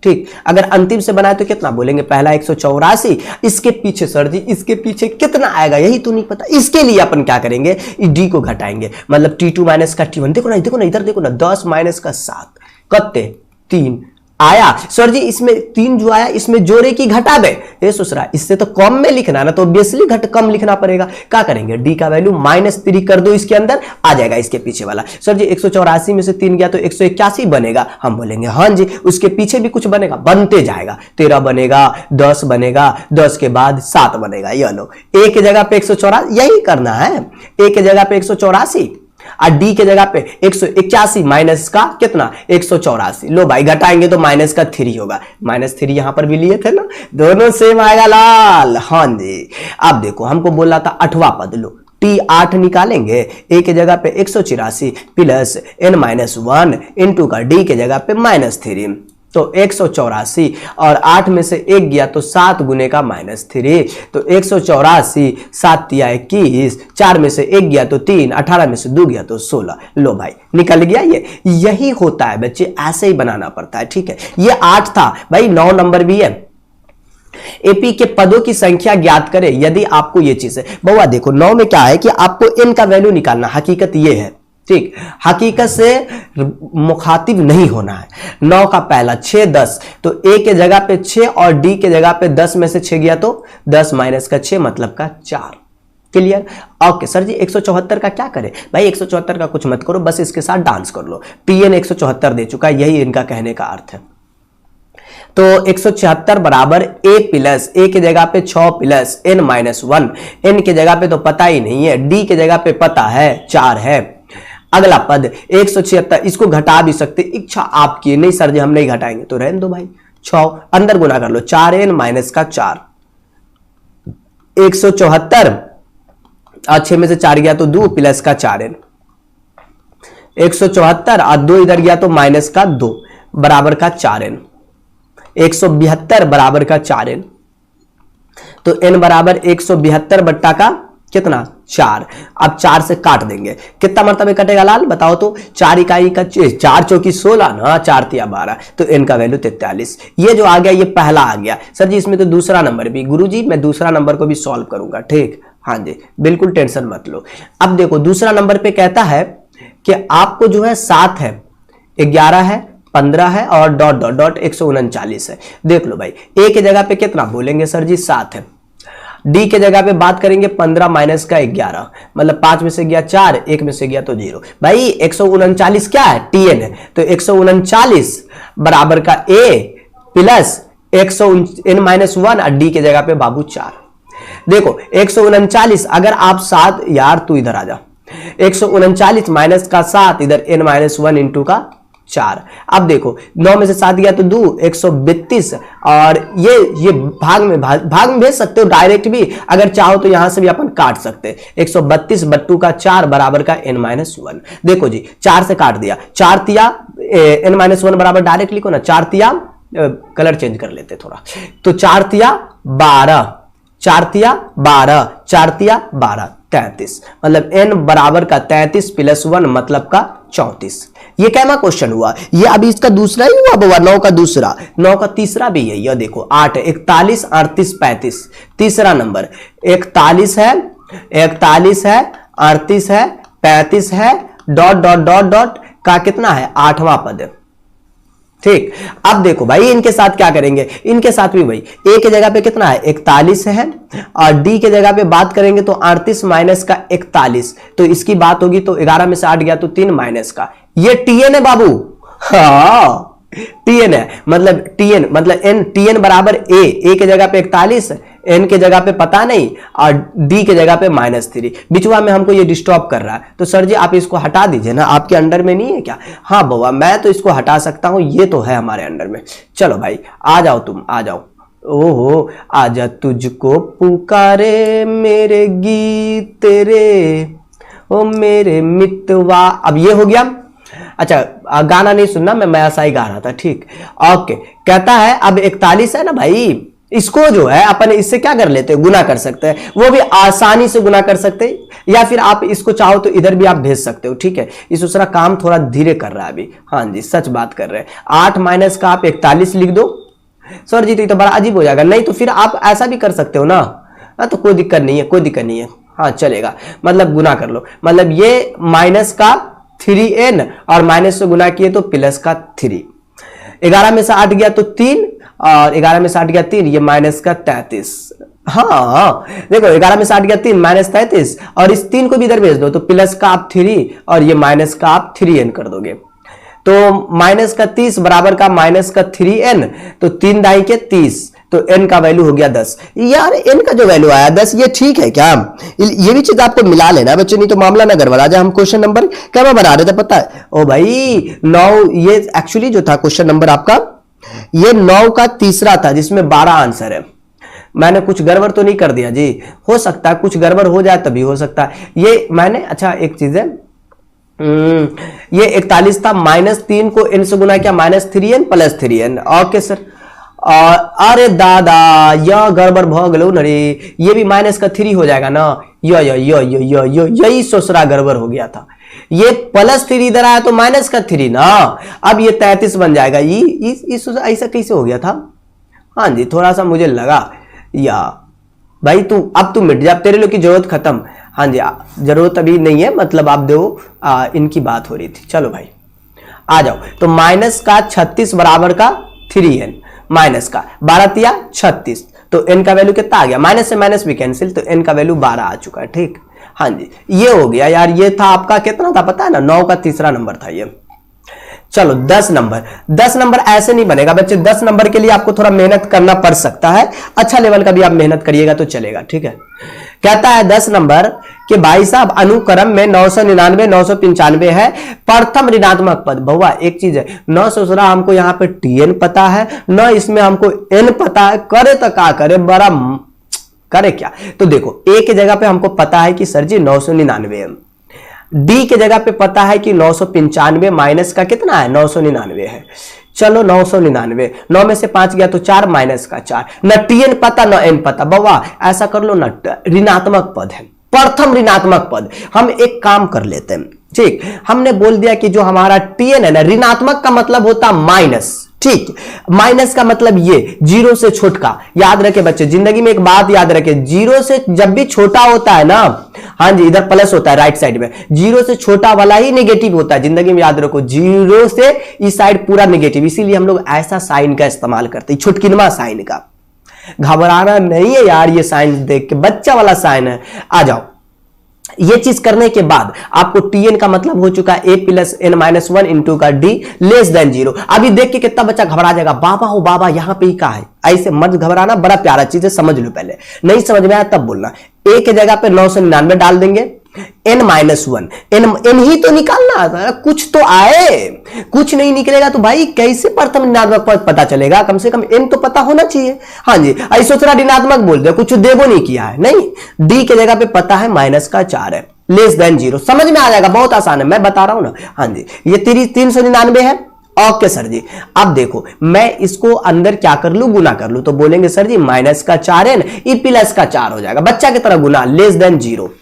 ठीक, अगर अंतिम से बनाए तो कितना बोलेंगे, पहला 184, इसके पीछे सर जी इसके पीछे कितना आएगा यही तो नहीं पता। इसके लिए अपन क्या करेंगे, डी को घटाएंगे, मतलब T2 माइनस का T1। देखो ना इधर देखो ना, 10 माइनस का 7 कत्ते 3 आया। सर जी इसमें 3 जो आया इसमें जोड़े की घटा दे, ये सोच रहा है इससे तो कम में लिखना ना, तो ऑब्वियसली कम लिखना पड़ेगा। क्या करेंगे, डी का वैल्यू -3 कर दो, इसके अंदर आ जाएगा इसके पीछे वाला। सर जी 184 में से 3 गया तो 181 बनेगा, हम बोलेंगे हाँ जी, उसके पीछे भी कुछ बनेगा, बनते जाएगा, 13 बनेगा, 10 बनेगा, 10 के बाद 7 बनेगा। ये लो ए के जगह पे 184, यही करना है, ए के जगह पे 184 और डी के जगह पे 181 माइनस का कितना 184। लो भाई घटाएंगे तो माइनस का 3 होगा, -3 यहां पर भी लिए थे ना, दोनों सेम आएगा लाल। हाँ जी, अब देखो हमको बोला था 8वां पद, लो T8 निकालेंगे, ए के जगह पे 184 प्लस n-1 इंटू का डी के जगह पे -3, तो 184 और 8 में से 1 गया तो 7 गुने का -3, तो 184 7 या 21, 4 में से 1 गया तो 3, 18 में से 2 गया तो 16। लो भाई निकल गया ये, यही होता है बच्चे, ऐसे ही बनाना पड़ता है। ठीक है, ये 8 था भाई, 9 नंबर भी है, एपी के पदों की संख्या ज्ञात करें यदि आपको ये चीज है। बउआ देखो 9 में क्या है कि आपको n का वैल्यू निकालना, हकीकत ये है, ठीक, हकीकत से मुखातिब नहीं होना है। 9 का पहला 6 10, तो ए के जगह पे 6 और डी के जगह पे 10 में से 6 गया तो 10 माइनस का 6 मतलब का 4। क्लियर, ओके सर जी 174 का क्या करें भाई, 174 का कुछ मत करो, बस इसके साथ डांस कर लो। टीएन 174 दे चुका है, यही इनका कहने का अर्थ है। तो 176 बराबर a प्लस, ए के जगह पे 6 प्लस n-1, n के जगह पे तो पता ही नहीं है, डी के जगह पे पता है 4 है। अगला पद 176, इसको घटा भी सकते, इच्छा आपकी, नहीं सर जी हम नहीं घटाएंगे तो रहने दो भाई, 6 अंदर गुना कर लो, 4n माइनस का 4, 174 और 6 में से 4 गया तो 2 प्लस का 4n, 174 और 2 इधर गया तो माइनस का 2 बराबर का 4n, 172 बराबर का 4n, तो n बराबर 172 बट्टा का कितना 4। अब 4 से काट देंगे, कितना मरतबे कटेगा लाल बताओ तो? 4 इकाई का 4 चौकी 16 ना, 4 तिया 12, तो n का वैल्यू 43। ये जो आ गया ये पहला आ गया। सर जी इसमें तो दूसरा नंबर भी, गुरुजी मैं दूसरा नंबर को भी सॉल्व करूंगा, ठीक, हाँ जी बिल्कुल टेंशन मत लो। अब देखो दूसरा नंबर पे कहता है कि आपको जो है 7 है, 11 है, 15 है और डॉट डॉट डॉट 139 है। देख लो भाई, ए के जगह पे कितना बोलेंगे सर जी 7 है, डी के जगह पे बात करेंगे 15 माइनस का 11, मतलब 5 में से गया 4, 1 में से गया तो 0। भाई 139 क्या है? टीएन है, तो 139 बराबर का ए प्लस n-1 और डी के जगह पे बाबू 4। देखो 139 अगर आप 7, यार तू इधर आ जा, 139 माइनस का 7 इधर n-1 इंटू का 4। अब देखो 9 में से 7 गया तो 2, 132 और ये भाग में भेज सकते हो डायरेक्ट भी, अगर चाहो तो यहां से भी अपन काट सकते हैं। 132 बट्टू का 4 बराबर का n-1। देखो जी 4 से काट दिया, 4 तिया n-1 बराबर डायरेक्ट लिखो ना, 4 तिया कलर चेंज कर लेते थोड़ा, तो 4 तिया 12, 4 तिया 12, 4 तिया 12, 33, मतलब n बराबर का 33 प्लस 1 मतलब का 34। ये कैमा क्वेश्चन हुआ? ये अभी इसका दूसरा ही हुआ बाबा, 9 का दूसरा, 9 का तीसरा भी है। ये देखो 8 है, 41, 38, 35, तीसरा नंबर 41 है, 38 है, 38 है, 35 है, डॉट डॉट डॉट डॉट का कितना है 8वां पद है, ठीक। अब देखो भाई इनके साथ क्या करेंगे, इनके साथ भी भाई ए के जगह पे कितना है 41 है और डी के जगह पे बात करेंगे तो 38 माइनस का 41, तो इसकी बात होगी तो 11 में से 8 गया तो 3 माइनस का, ये टीएन है बाबू, हाँ टीएन है, मतलब टीएन मतलब एन, टीएन बराबर ए के जगह पे 41, एन के जगह पे पता नहीं और डी के जगह पे -3, बिचवा में हमको ये डिस्टर्ब कर रहा है, तो सर जी आप इसको हटा दीजिए ना, आपके अंडर में नहीं है क्या? हाँ बउआ मैं तो इसको हटा सकता हूं, ये तो है हमारे अंडर में। चलो भाई आ जाओ, तुम आ जाओ, ओहो आजा तुझको पुकारे मेरे गीत तेरे ओ मेरे मितवा। अब ये हो गया, अच्छा गाना नहीं सुनना, मैं ऐसा ही गा रहा था, ठीक ओके। कहता है अब 41 है ना भाई, इसको जो है अपन इससे क्या कर लेते हैं, गुना कर सकते हैं, वो भी आसानी से गुना कर सकते हैं, या फिर आप इसको चाहो तो इधर भी आप भेज सकते हो, ठीक है। इस दूसरा काम थोड़ा धीरे कर रहा है अभी, हाँ जी सच बात कर रहे हैं। 8 माइनस का आप 41 लिख दो, सर जी तो ये तो बड़ा अजीब हो जाएगा, नहीं तो फिर आप ऐसा भी कर सकते हो ना, तो कोई दिक्कत नहीं है, कोई दिक्कत नहीं है, हाँ चलेगा, मतलब गुना कर लो, मतलब ये माइनस का 3n और माइनस से गुना किए तो प्लस का 3, 11 में से 8 गया तो 3 और 11 में से 8 गया 3, ये माइनस का 33, हाँ देखो 11 में से 8 गया 3 माइनस 33 और इस 3 को भी इधर भेज दो तो प्लस का आप 3 और ये माइनस का आप 3n कर दोगे, तो माइनस का 30 बराबर का माइनस का 3n, तो 3 दाई के 30, तो n का वैल्यू हो गया 10। यार n का जो वैल्यू आया 10, ये ठीक है क्या? ये भी चीज आपको मिला लेना बच्चे, नहीं तो मामला ना गड़बड़ा जाए। हम क्वेश्चन नंबर क्या बना रहे थे पता है? ओ भाई 9, ये एक्चुअली जो था क्वेश्चन नंबर आपका ये 9 का तीसरा था जिसमें 12 आंसर है। मैंने कुछ गड़बड़ तो नहीं कर दिया जी? हो सकता है कुछ गड़बड़ हो जाए, तभी हो सकता है ये मैंने, अच्छा एक चीज है, ये 41 था, -3 को n से गुना किया, -3n + 3n, ओके सर। और अरे दादा यह गड़बड़ भ गलो न रे, ये भी माइनस का 3 हो जाएगा ना, यही सोचरा गड़बड़ हो गया था, ये +3 इधर आया तो माइनस का 3 ना, अब ये 33 बन जाएगा, ऐसा कैसे हो गया था? हाँ जी थोड़ा सा मुझे लगा, या भाई तू अब तू मिट जा, तेरे लोग की जरूरत खत्म। हाँ जी जरूरत अभी नहीं है, मतलब आप देखो इनकी बात हो रही थी। चलो भाई आ जाओ, तो माइनस का 36 बराबर का 3n, माइनस का 12 तिया 36, तो n का वैल्यू कितना आ गया, माइनस से माइनस भी कैंसिल, तो n का वैल्यू 12 आ चुका है, ठीक। हाँ जी ये हो गया यार, ये था आपका कितना था पता है ना, 9 का तीसरा नंबर था ये। चलो 10 नंबर, 10 नंबर ऐसे नहीं बनेगा बच्चे, 10 नंबर के लिए आपको थोड़ा मेहनत करना पड़ सकता है, अच्छा लेवल का भी आप मेहनत करिएगा तो चलेगा, ठीक है। कहता है 10 नंबर कि भाई साहब अनुक्रम में 999 995 है, प्रथम ऋणात्मक पद। भौवा एक चीज है, 900 हमको यहाँ पे tn पता है, न इसमें हमको n पता है, करे तो क्या करे, बड़ा करे क्या? तो देखो a के जगह पे हमको पता है कि सर जी 999 है, डी के जगह पे पता है कि 995 माइनस का कितना है 999 है। चलो 999, 9 में से 5 गया तो 4 माइनस का 4, न टीएन पता न एन पता। बाबा ऐसा कर लो ना, ऋणात्मक पद है, प्रथम ऋणात्मक पद। हम एक काम कर लेते हैं, ठीक, हमने बोल दिया कि जो हमारा Tn है ना, ऋणात्मक का मतलब होता माइनस, ठीक, माइनस का मतलब ये जीरो से छोटा। याद रखे बच्चे, जिंदगी में एक बात याद रखे, जीरो से जब भी छोटा होता है ना, हाँ जी, इधर प्लस होता है राइट साइड में, जीरो से छोटा वाला ही नेगेटिव होता है। जिंदगी में याद रखो, जीरो से इस साइड पूरा नेगेटिव, इसीलिए हम लोग ऐसा साइन का इस्तेमाल करते हैं, छुटकिनमा साइन का। घबराना नहीं है यार, ये साइन देख के बच्चा वाला साइन है। आ जाओ, ये चीज करने के बाद आपको Tn का मतलब हो चुका है a plus n minus one into का d लेस देन जीरो। अभी देख के कितना बच्चा घबरा जाएगा, बाबा हो बाबा यहां पे ही कहा है। ऐसे मत घबराना, बड़ा प्यारा चीज है, समझ लो। पहले नहीं समझ में आया तब बोलना। a के जगह पे 999 डाल देंगे, n माइनस वन, n ही तो निकालना था, कुछ तो आए। कुछ नहीं निकलेगा तो भाई कैसे प्रथम ऋणात्मक पद पता चलेगा? कम से कम n तो पता होना चाहिए। हाँ जी, ऐसा ऋणात्मक बोल दे, कुछ देवो नहीं किया है। नहीं, d के जगह पे पता है माइनस का 4 है, लेस देन जीरो। समझ में आ जाएगा, बहुत आसान है, मैं बता रहा हूं ना। हाँ जी, ये 399 है। ओके सर जी, अब देखो मैं इसको अंदर क्या कर लू, गुना कर लू, तो बोलेंगे सर जी माइनस का 4n ई प्लस का 4 हो जाएगा, बच्चा की तरह गुना, लेस देन जीरो।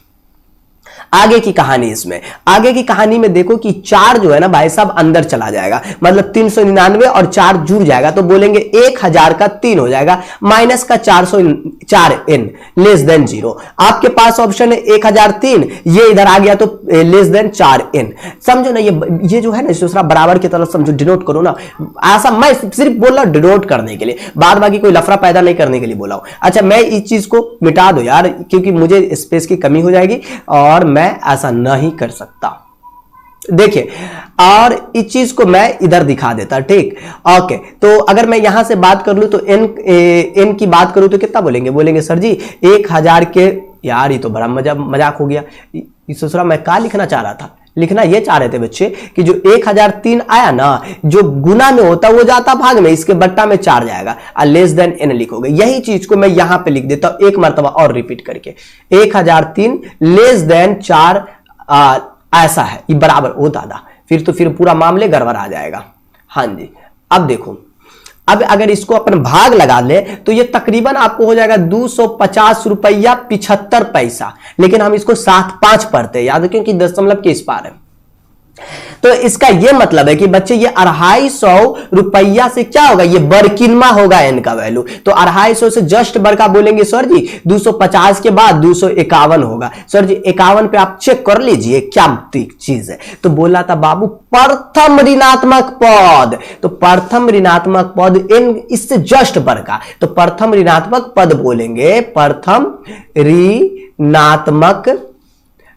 आगे की कहानी, इसमें आगे की कहानी में देखो कि 4 जो है ना भाई साहब अंदर चला जाएगा, मतलब 399 और 4 जुड़ जाएगा, तो बोलेंगे 1000 का 3 हो जाएगा, माइनस का 404n लेस देन जीरो। आपके पास ऑप्शन है 1003, ये इधर आ गया तो लेस देन 4n। समझो ना, ये जो है ना दूसरा बराबर की तरफ समझो, डिनोट करो ना। ऐसा मैं सिर्फ बोल रहा हूं डिनोट करने के लिए, बाद बाकी कोई लफड़ा पैदा नहीं करने के लिए बोला हूं। अच्छा, मैं इस चीज को मिटा दो यार, क्योंकि मुझे स्पेस की कमी हो जाएगी और मैं ऐसा नहीं कर सकता। देखिए, और इस चीज को मैं इधर दिखा देता, ठीक। ओके, तो अगर मैं यहां से बात कर लूं तो n की बात करूं तो कितना बोलेंगे? बोलेंगे सर जी 1000 के, यार ये तो बड़ा मजाक हो गया। इस दूसरा मैं क्या लिखना चाह रहा था, लिखना ये चाह रहे थे बच्चे कि जो 1003 आया ना, जो गुना में होता वो जाता भाग में, इसके बट्टा में 4 जाएगा और लेस देन n लिखोगे। यही चीज को मैं यहां पे लिख देता हूं एक मर्तबा और रिपीट करके, 1003 लेस देन 4 ऐसा है, ये बराबर। ओ दादा, फिर पूरा मामले गड़बड़ आ जाएगा। हाँ जी, अब देखो, अब अगर इसको अपन भाग लगा ले तो ये तकरीबन आपको हो जाएगा 250 रुपया 75 पैसा, लेकिन हम इसको 7.5 पढ़ते हैं, याद, क्योंकि दशमलव के इस पार है। तो इसका यह मतलब है कि बच्चे ये 250 रुपया से क्या होगा, ये बरकिनमा होगा n का वैल्यू। तो 250 से जस्ट बड़का बोलेंगे सर जी 250 के बाद 251 होगा। सर जी 51 पे आप चेक कर लीजिए क्या चीज है। तो बोला था बाबू प्रथम ऋणात्मक पद, तो प्रथम ऋणात्मक पद n इससे जस्ट बड़का, तो प्रथम ऋणात्मक पद बोलेंगे, प्रथम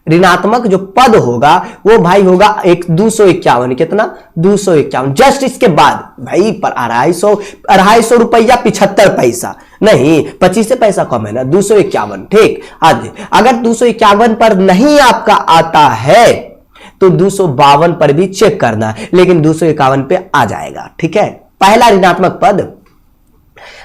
ऋणात्मक जो पद होगा वो भाई होगा 251, कितना 251। जस्ट इसके बाद भाई पर 250 रुपया 75 पैसा नहीं, 25 पैसा कम है ना, 251, ठीक। आज अगर 251 पर नहीं आपका आता है तो 252 पर भी चेक करना, लेकिन 251 पे आ जाएगा, ठीक है, पहला ऋणात्मक पद।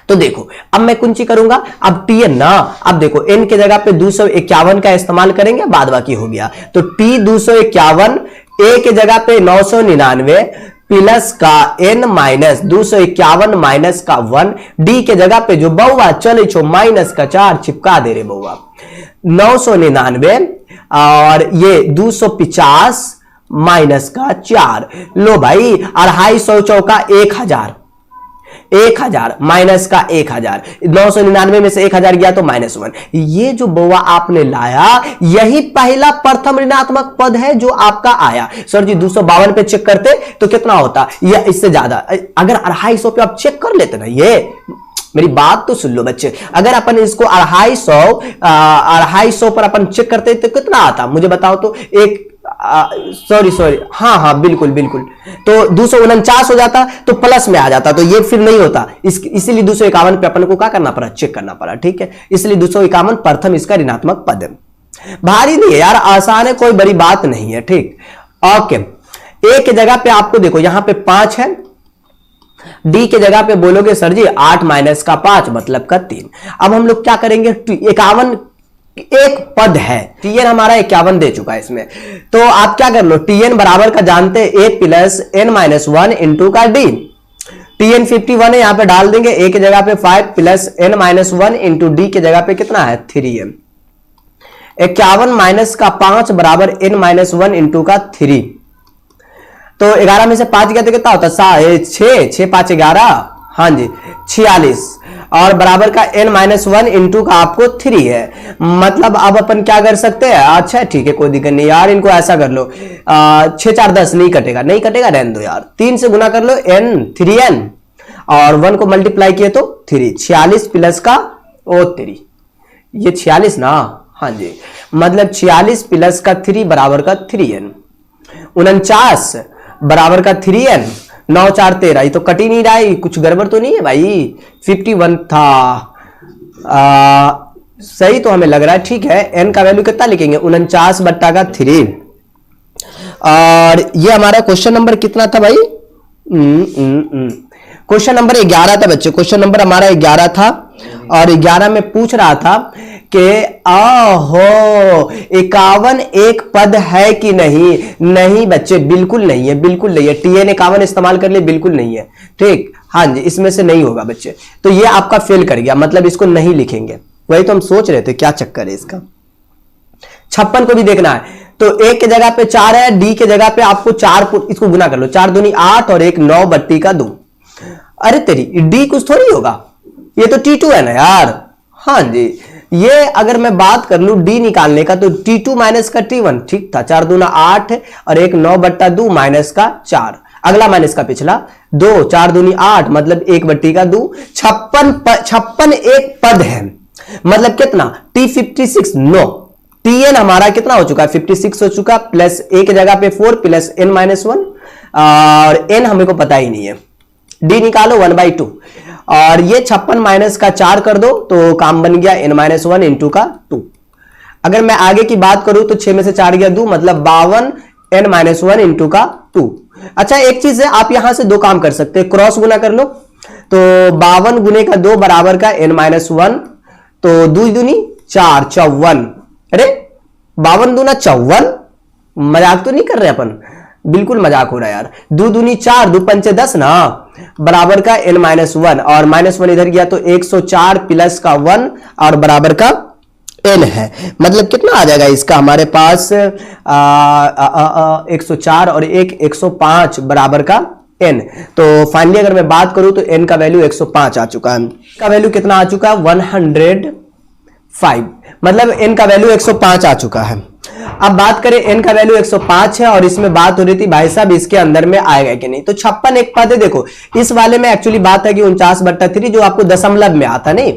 तो देखो अब मैं कुंची करूंगा, अब Tn ना, अब देखो n के जगह पे 251 का इस्तेमाल करेंगे, बाद बाकी हो गया, तो T 251, a के जगह पे 999 प्लस का n माइनस 251 माइनस का 1, d के जगह पे जो बउआ चले छो माइनस का 4 चिपका दे रे बउआ, 999 और ये 250 माइनस का 4, लो भाई 250 चौका 1000 माइनस का 1000, 999 में से 1000 गया तो -1। ये जो बउआ आपने लाया यही पहला प्रथम ऋणात्मक पद है जो आपका आया। सर जी 252 पे चेक करते तो कितना होता, ये इससे ज्यादा। अगर 250 पे आप चेक कर लेते ना, ये मेरी बात तो सुन लो बच्चे, अगर अपन इसको 250 पर अपन चेक करते तो कितना आता, मुझे बताओ तो। एक सॉरी हाँ बिल्कुल, तो 249 हो जाता तो प्लस में आ जाता, तो ये फिर नहीं होता, इसीलिए 251 पे अपन को क्या करना पड़ा, चेक करना पड़ा, ठीक है। इसलिए 251 प्रथम इसका ऋणात्मक पद है। भारी नहीं है यार, आसान है, कोई बड़ी बात नहीं है, ठीक। ओके, ए के जगह पे आपको देखो यहां पे 5 है, डी के जगह पे बोलोगे सर जी 8 माइनस का 5 मतलब का 3। अब हम लोग क्या करेंगे, 51 एक पद है, Tn हमारा 51 दे चुका है इसमें, तो आप क्या कर लो, Tn बराबर का जानते हैं a plus n minus 1 into का d। Tn 51 है, यहां पे डाल देंगे, a के जगह पे 5 plus n minus 1 into d के जगह पे कितना है 3m। 51 माइनस का 5 बराबर n माइनस 1 इंटू का 3। तो 11 में से 5 गया तो कितना होता है 6, 6 5 11, हाँ जी 46 और बराबर का n माइनस 1 इंटू का आपको 3 है। मतलब अब अपन क्या कर सकते हैं, अच्छा ठीक है कोई दिक्कत नहीं यार, इनको ऐसा कर लो 6 4 10 नहीं कटेगा, नहीं कटेगा रहने दो यार, 3 से गुना कर लो n 3n और 1 को मल्टीप्लाई किए तो 3, 46 प्लस का ओ 3, ये 46 ना, हाँ जी मतलब 46 प्लस का 3 बराबर का 3n, 49 बराबर का 3n, 9 4 13, ये तो कट ही नहीं रहा है, कुछ गड़बड़ तो नहीं है भाई, 51 था सही तो हमें लग रहा है, ठीक है। n का वैल्यू कितना लिखेंगे 49 बट्टा का 3 और ये हमारा क्वेश्चन नंबर कितना था भाई, क्वेश्चन नंबर 11 था बच्चे, क्वेश्चन नंबर हमारा 11 था और 11 में पूछ रहा था कि आहो 51 एक पद है कि नहीं, नहीं बच्चे बिल्कुल नहीं है, बिल्कुल नहीं है, टीएन 51 इस्तेमाल कर ले बिल्कुल नहीं है, ठीक हाँ जी इसमें से नहीं होगा बच्चे, तो ये आपका फेल कर गया, मतलब इसको नहीं लिखेंगे, वही तो हम सोच रहे थे क्या चक्कर है इसका। 56 को भी देखना है, तो एक के जगह पे 4 है, डी के जगह पे आपको 4, इसको गुना कर लो, 4 दूनी 8 और 1 9 बट्टी का 2, अरे तेरी डी कुछ थोड़ी होगा, ये तो T2 है ना यार, हाँ जी ये अगर मैं बात कर लूं डी निकालने का तो T2 माइनस का T1 ठीक था, 4 दूना 8 और 1 9 बट्टा 2 माइनस का 4, अगला माइनस का पिछला 2, 4 दूनी 8 मतलब 1 बट्टी का 2, 56 एक पद है, मतलब कितना T56 9, Tn हमारा कितना हो चुका है 56 हो चुका, प्लस एक जगह पे 4 प्लस n माइनस 1 और n हमें को पता ही नहीं है, d निकालो 1/2 और ये 56 माइनस का 4 कर दो तो काम बन गया n माइनस 1 इंटू का 2। अगर मैं आगे की बात करूं तो 6 में से 4 गया 2 मतलब 52 n माइनस 1 इंटू का 2। अच्छा एक चीज है आप यहां से दो काम कर सकते हैं, क्रॉस गुना कर लो, तो 52 गुने का 2 बराबर का n माइनस 1, तो 2 दूनी 4 54, अरे 52 दूना 54, मजाक तो नहीं कर रहे अपन, बिल्कुल मजाक हो रहा है यार, 2 दूनी 4 2 पंचे 10 ना, बराबर का n माइनस 1 और माइनस 1 इधर गया तो 104 प्लस का 1 और बराबर का n है, मतलब कितना आ जाएगा इसका हमारे पास 104 और 105 बराबर का n। तो फाइनली अगर मैं बात करूं तो n का वैल्यू 105 आ चुका है, का वैल्यू कितना आ चुका है 105, मतलब n का वैल्यू 105 आ चुका है। अब बात करें n का वैल्यू 105 है और इसमें बात हो रही थी भाई साहब इसके अंदर में आएगा कि नहीं, तो 56 एक पद है, देखो इस वाले में एक्चुअली बात है कि 49/3 जो आपको दशमलव में आता नहीं,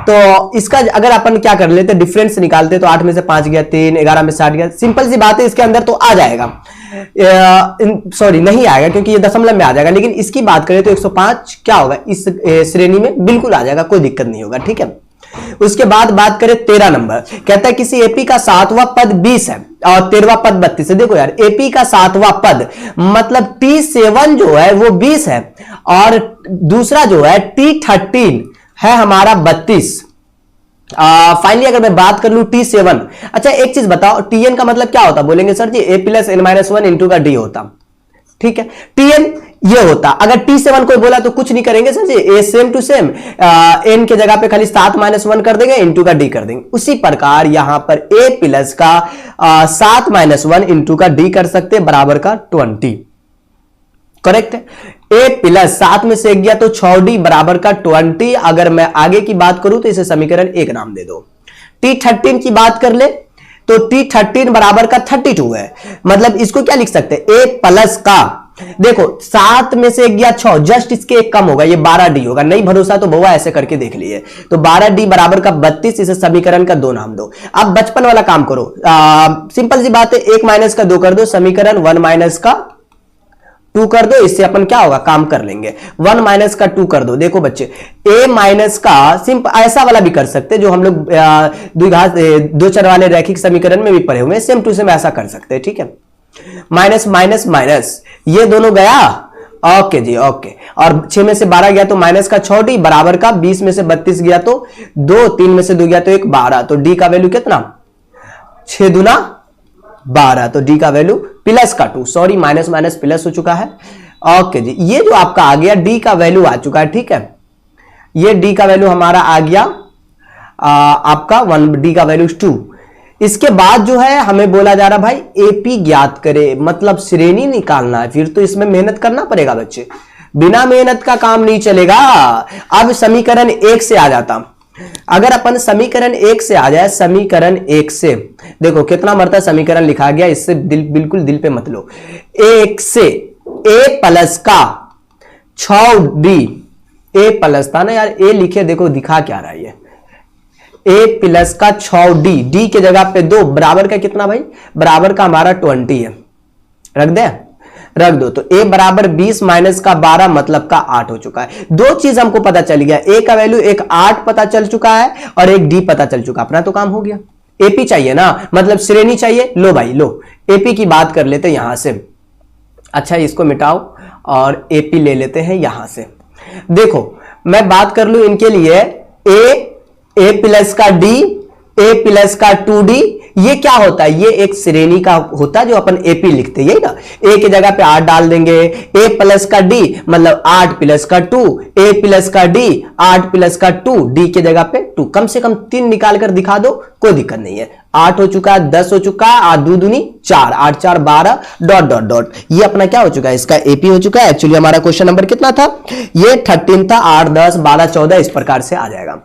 तो इसका अगर अपन क्या कर लेते डिफरेंस निकालते तो 8 में से 5 गया 3, 11 में से 8 गया, सिंपल सी बात है इसके अंदर तो आ जाएगा, सॉरी नहीं आएगा क्योंकि ये दशमलव में आ जाएगा, लेकिन इसकी बात करें तो 105 क्या होगा इस श्रेणी में बिल्कुल आ जाएगा, कोई दिक्कत नहीं होगा, ठीक है। उसके बाद बात करें 13 नंबर, कहता है किसी एपी का 7वां पद 20 है और 13वां पद 32 है। देखो यार एपी का 7वां पद मतलब T7 जो है वो 20 है और दूसरा जो है T13 है हमारा 32। फाइनली अगर मैं बात कर लूं T7, अच्छा एक चीज बताओ Tn का मतलब क्या होता, बोलेंगे sir ji a plus n minus 1 into का d होता, ठीक है। Tn ये होता, अगर T7 कोई बोला तो कुछ नहीं करेंगे sir ji, A same to same n के जगह पे खाली 7 माइनस 1 कर देंगे इंटू का d कर देंगे, उसी प्रकार यहां पर a प्लस का 7 माइनस 1 इंटू का d कर सकते हैं बराबर का 20, करेक्ट है। a प्लस 7 में से 1 गया तो 6d बराबर का 20। अगर मैं आगे की बात करूं तो इसे समीकरण 1 नाम दे दो। T13 की बात कर ले तो T13 बराबर का 32 है, मतलब इसको क्या लिख सकते हैं a प्लस का, देखो 7 में से 1 गया 6, जस्ट इसके एक कम होगा, ये 12d होगा, नहीं भरोसा तो बउआ ऐसे करके देख लिए, तो 12d बराबर का 32, इसे समीकरण का 2 नाम दो। अब बचपन वाला काम करो, सिंपल सी बात है 1 माइनस का 2 कर दो, समीकरण 1 माइनस का 2 कर दो, इससे अपन क्या होगा काम कर लेंगे, 1 माइनस का 2 कर दो। देखो बच्चे a माइनस का सिंपल ऐसा वाला भी कर सकते हैं जो हम लोग द्विघात दो चर वाले रैखिक समीकरण में भी पढ़े हुए हैं, सेम टू सेम ऐसा कर सकते हैं, ठीक है। माइनस माइनस माइनस ये दोनों गया, ओके जी ओके, और 6 में से 12 गया तो माइनस का 6d बराबर का 20 में से 32 गया तो 2, 3 में से 2 गया तो 1 12, तो d का वैल्यू कितना 6 दूना 12, तो d का वैल्यू प्लस का 2, सॉरी माइनस माइनस प्लस हो चुका है, ओके जी। ये जो आपका आ गया d का वैल्यू आ चुका है, ठीक है, ये d का वैल्यू हमारा आ गया आपका 1, d का वैल्यू 2, इसके बाद जो है हमें बोला जा रहा भाई एपी ज्ञात करे, मतलब श्रेणी निकालना है। फिर तो इसमें मेहनत करना पड़ेगा बच्चे, बिना मेहनत का काम नहीं चलेगा। अब समीकरण 1 से आ जाता, अगर अपन समीकरण 1 से आ जाए, समीकरण 1 से देखो कितना मरता समीकरण लिखा गया, इससे बिल्कुल दिल पे मत लो। 1 से ए प्लस का 6d, ए प्लस था ना यार, ए लिखे देखो दिखा क्या रहा है ये, ए प्लस का 6d, डी के जगह पे 2 बराबर का कितना भाई, बराबर का हमारा 20 है, रख दो। तो a बराबर 20 माइनस का 12 मतलब का 8 हो चुका है। दो चीज हमको पता चल गया, a का वैल्यू एक 8 पता चल चुका है और एक d पता चल चुका, अपना तो काम हो गया। एपी चाहिए ना, मतलब श्रेणी चाहिए, लो भाई लो, एपी की बात कर लेते यहां से। अच्छा इसको मिटाओ और एपी ले लेते हैं यहां से। देखो मैं बात कर लू इनके लिए, ए प्लस का डी, ए प्लस का 2d, ये क्या होता है, ये एक श्रेणी का होता है जो अपन एपी लिखते हैं, यही ना। ए की जगह पे 8 डाल देंगे, ए प्लस का डी मतलब 8 प्लस का 2, ए प्लस का डी 8 प्लस का 2, डी की जगह पे 2, कम से कम 3 निकाल कर दिखा दो, कोई दिक्कत नहीं है। 8 हो चुका है, 10 हो चुका है, 8 2 दूनी 4, 8 4 12 डॉट डॉट डॉट, ये अपना क्या हो चुका है, इसका एपी हो चुका है। एक्चुअली हमारा क्वेश्चन नंबर कितना था, ये 13 था, 8 10 12 14 इस प्रकार से आ जाएगा।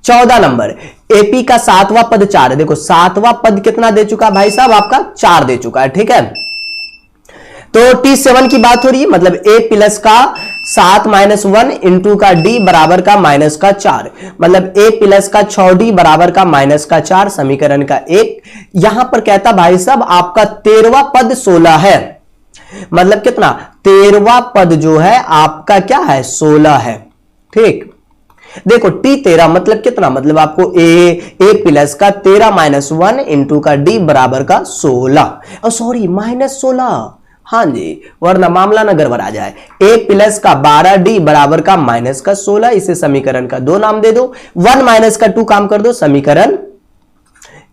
14 नंबर एपी का 7वां पद 4 है। देखो 7वां पद कितना दे चुका भाई साहब, आपका 4 दे चुका है, ठीक है। तो T7 की बात हो रही है, मतलब a प्लस का 7 माइनस 1 इंटू का d बराबर का माइनस का 4, मतलब a प्लस का 6d बराबर का माइनस का 4, समीकरण का 1। यहां पर कहता भाई साहब आपका 13वां पद 16 है, मतलब कितना, 13वां पद जो है आपका क्या है, 16 है, ठीक। देखो T13 मतलब कितना, मतलब आपको a प्लस का 13 माइनस 1 इंटू का d बराबर का 16, और सॉरी माइनस 16, हाँ जी, वरना मामला ना गड़बड़ आ जाए। a प्लस का 12d बराबर का माइनस का 16, इसे समीकरण का 2 नाम दे दो। 1 माइनस का 2 काम कर दो, समीकरण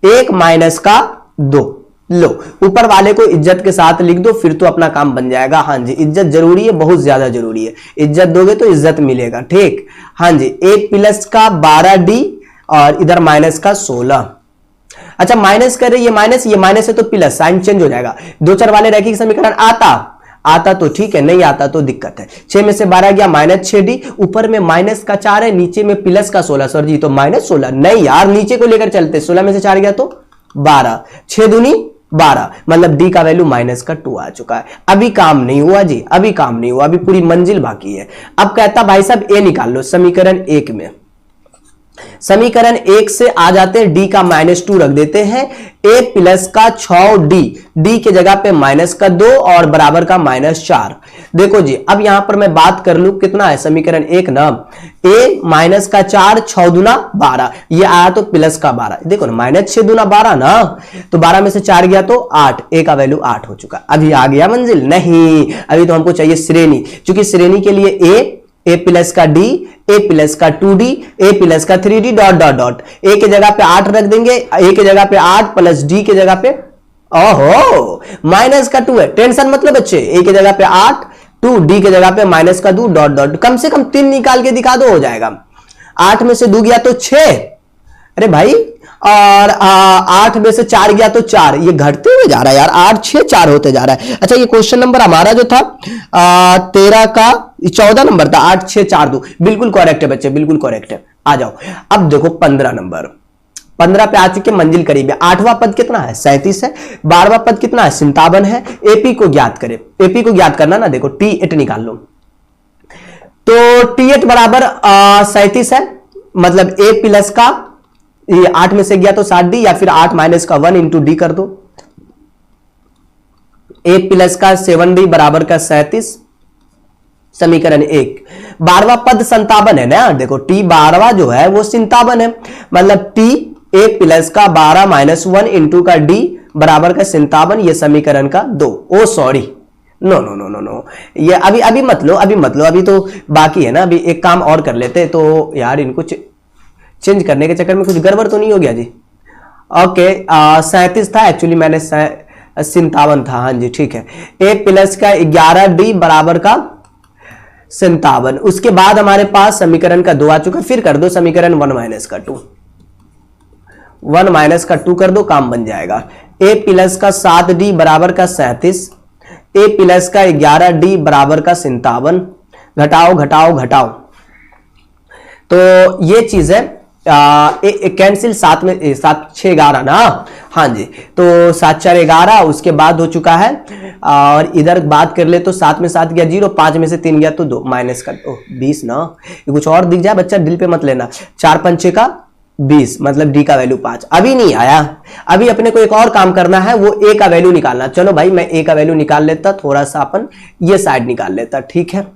1 माइनस का 2। लो ऊपर वाले को इज्जत के साथ लिख दो, फिर तो अपना काम बन जाएगा। हाँ जी इज्जत जरूरी है, बहुत ज्यादा जरूरी है, इज्जत दोगे तो इज्जत मिलेगा, ठीक। हाँ जी a प्लस का 12d और इधर माइनस का 16। अच्छा माइनस कर रहे, ये माइनस है तो प्लस, साइन चेंज हो जाएगा। 2 4 वाले रैखिक समीकरण आता तो ठीक है, नहीं आता तो दिक्कत है। 6 में से 12 गया माइनस 6d, ऊपर में माइनस का 4 है, नीचे में प्लस का 16, सर जी तो माइनस 16 नहीं यार, नीचे को लेकर चलते, 16 में से 4 गया तो 12, 6 दूनी 12, मतलब d का वैल्यू माइनस का 2 आ चुका है। अभी काम नहीं हुआ जी, अभी काम नहीं हुआ, अभी पूरी मंजिल बाकी है। अब कहता भाई साहब a निकाल लो समीकरण 1 में। समीकरण 1 से आ जाते हैं, d का -2 रख देते हैं, a प्लस का 6d, d के जगह पे माइनस का 2 और बराबर का -4। देखो जी अब यहां पर मैं बात कर लूं, कितना है समीकरण 1 ना, a माइनस का 4 6 दूना 12, ये आया तो प्लस का 12, देखो ना माइनस 6 दूना 12 ना, तो 12 में से 4 गया तो 8, a का वैल्यू 8 हो चुका। अभी आ गया मंजिल नहीं, अभी तो हमको चाहिए श्रेणी, क्योंकि श्रेणी के लिए a प्लस का d, a प्लस का 2d, a प्लस का 3d dot dot dot, a के जगह पे 8 रख देंगे, a के जगह पे 8 प्लस d के जगह पे ओहो माइनस का 2 है, टेंशन मतलब बच्चे, a के जगह पे 8 2, d के जगह पे माइनस का 2 डॉट डॉट, कम से कम 3 निकाल के दिखा दो, हो जाएगा। 8 में से 2 गया तो 6, अरे भाई, और 8 में से 4 गया तो 4, ये घटते हुए जा रहा है यार, 8 6 4 होते जा रहा है। अच्छा ये क्वेश्चन नंबर हमारा जो था 13 का 14 नंबर था, 8 6 4 2, बिल्कुल करेक्ट है बच्चे, बिल्कुल करेक्ट है। आ जाओ अब देखो 15 नंबर, 15 पे आ चुके, मंजिल करीब है। 8वां पद कितना है 37 है, 12वां पद कितना है 57 है। एपी को ज्ञात करें, एपी को ज्ञात करना ना, देखो T8 निकाल लो, तो T8 बराबर 37 है, मतलब a प्लस का ये 8 में से गया तो 7d, या फिर 8 माइनस का 1 इंटू डी कर दो, a प्लस का 7d बराबर का 37, समीकरण 1। 12वां पद 57 है ना, देखो T 12वां जो है वो 57 है, मतलब T a प्लस का 12 माइनस 1 इंटू का d बराबर का 57, ये समीकरण का 2। Oh sorry, no no no no no, ये अभी मत लो, अभी तो बाकी है ना, अभी एक काम और कर लेते तो यार, इनको चेंज करने के चक्कर में कुछ गड़बड़ तो नहीं हो गया जी। ओके 37 था एक्चुअली, मैंने 57 था, हाँ जी ठीक है। a प्लस का 11d बराबर का 57, उसके बाद हमारे पास समीकरण का 2 आ चुका, फिर कर दो समीकरण 1 माइनस का 2, 1 माइनस का 2 कर दो, काम बन जाएगा। a प्लस का 7d बराबर का 37, a प्लस का 11d बराबर का 57, घटाओ घटाओ घटाओ, तो ये चीज है कैंसिल, 7 में 7 6 11 ना, हाँ जी, तो 7 4 11, उसके बाद हो चुका है। और इधर बात कर ले तो 7 में 7 गया 0, 5 में से 3 गया तो 2, माइनस का 20 ना, ये कुछ और दिख जाए बच्चा दिल पे मत लेना। 4 पंचे का 20, मतलब डी का वैल्यू 5। अभी नहीं आया, अभी अपने को एक और काम करना है, वो ए का वैल्यू निकालना। चलो भाई मैं ए का वैल्यू निकाल लेता, थोड़ा सा अपन ये साइड निकाल लेता, ठीक है,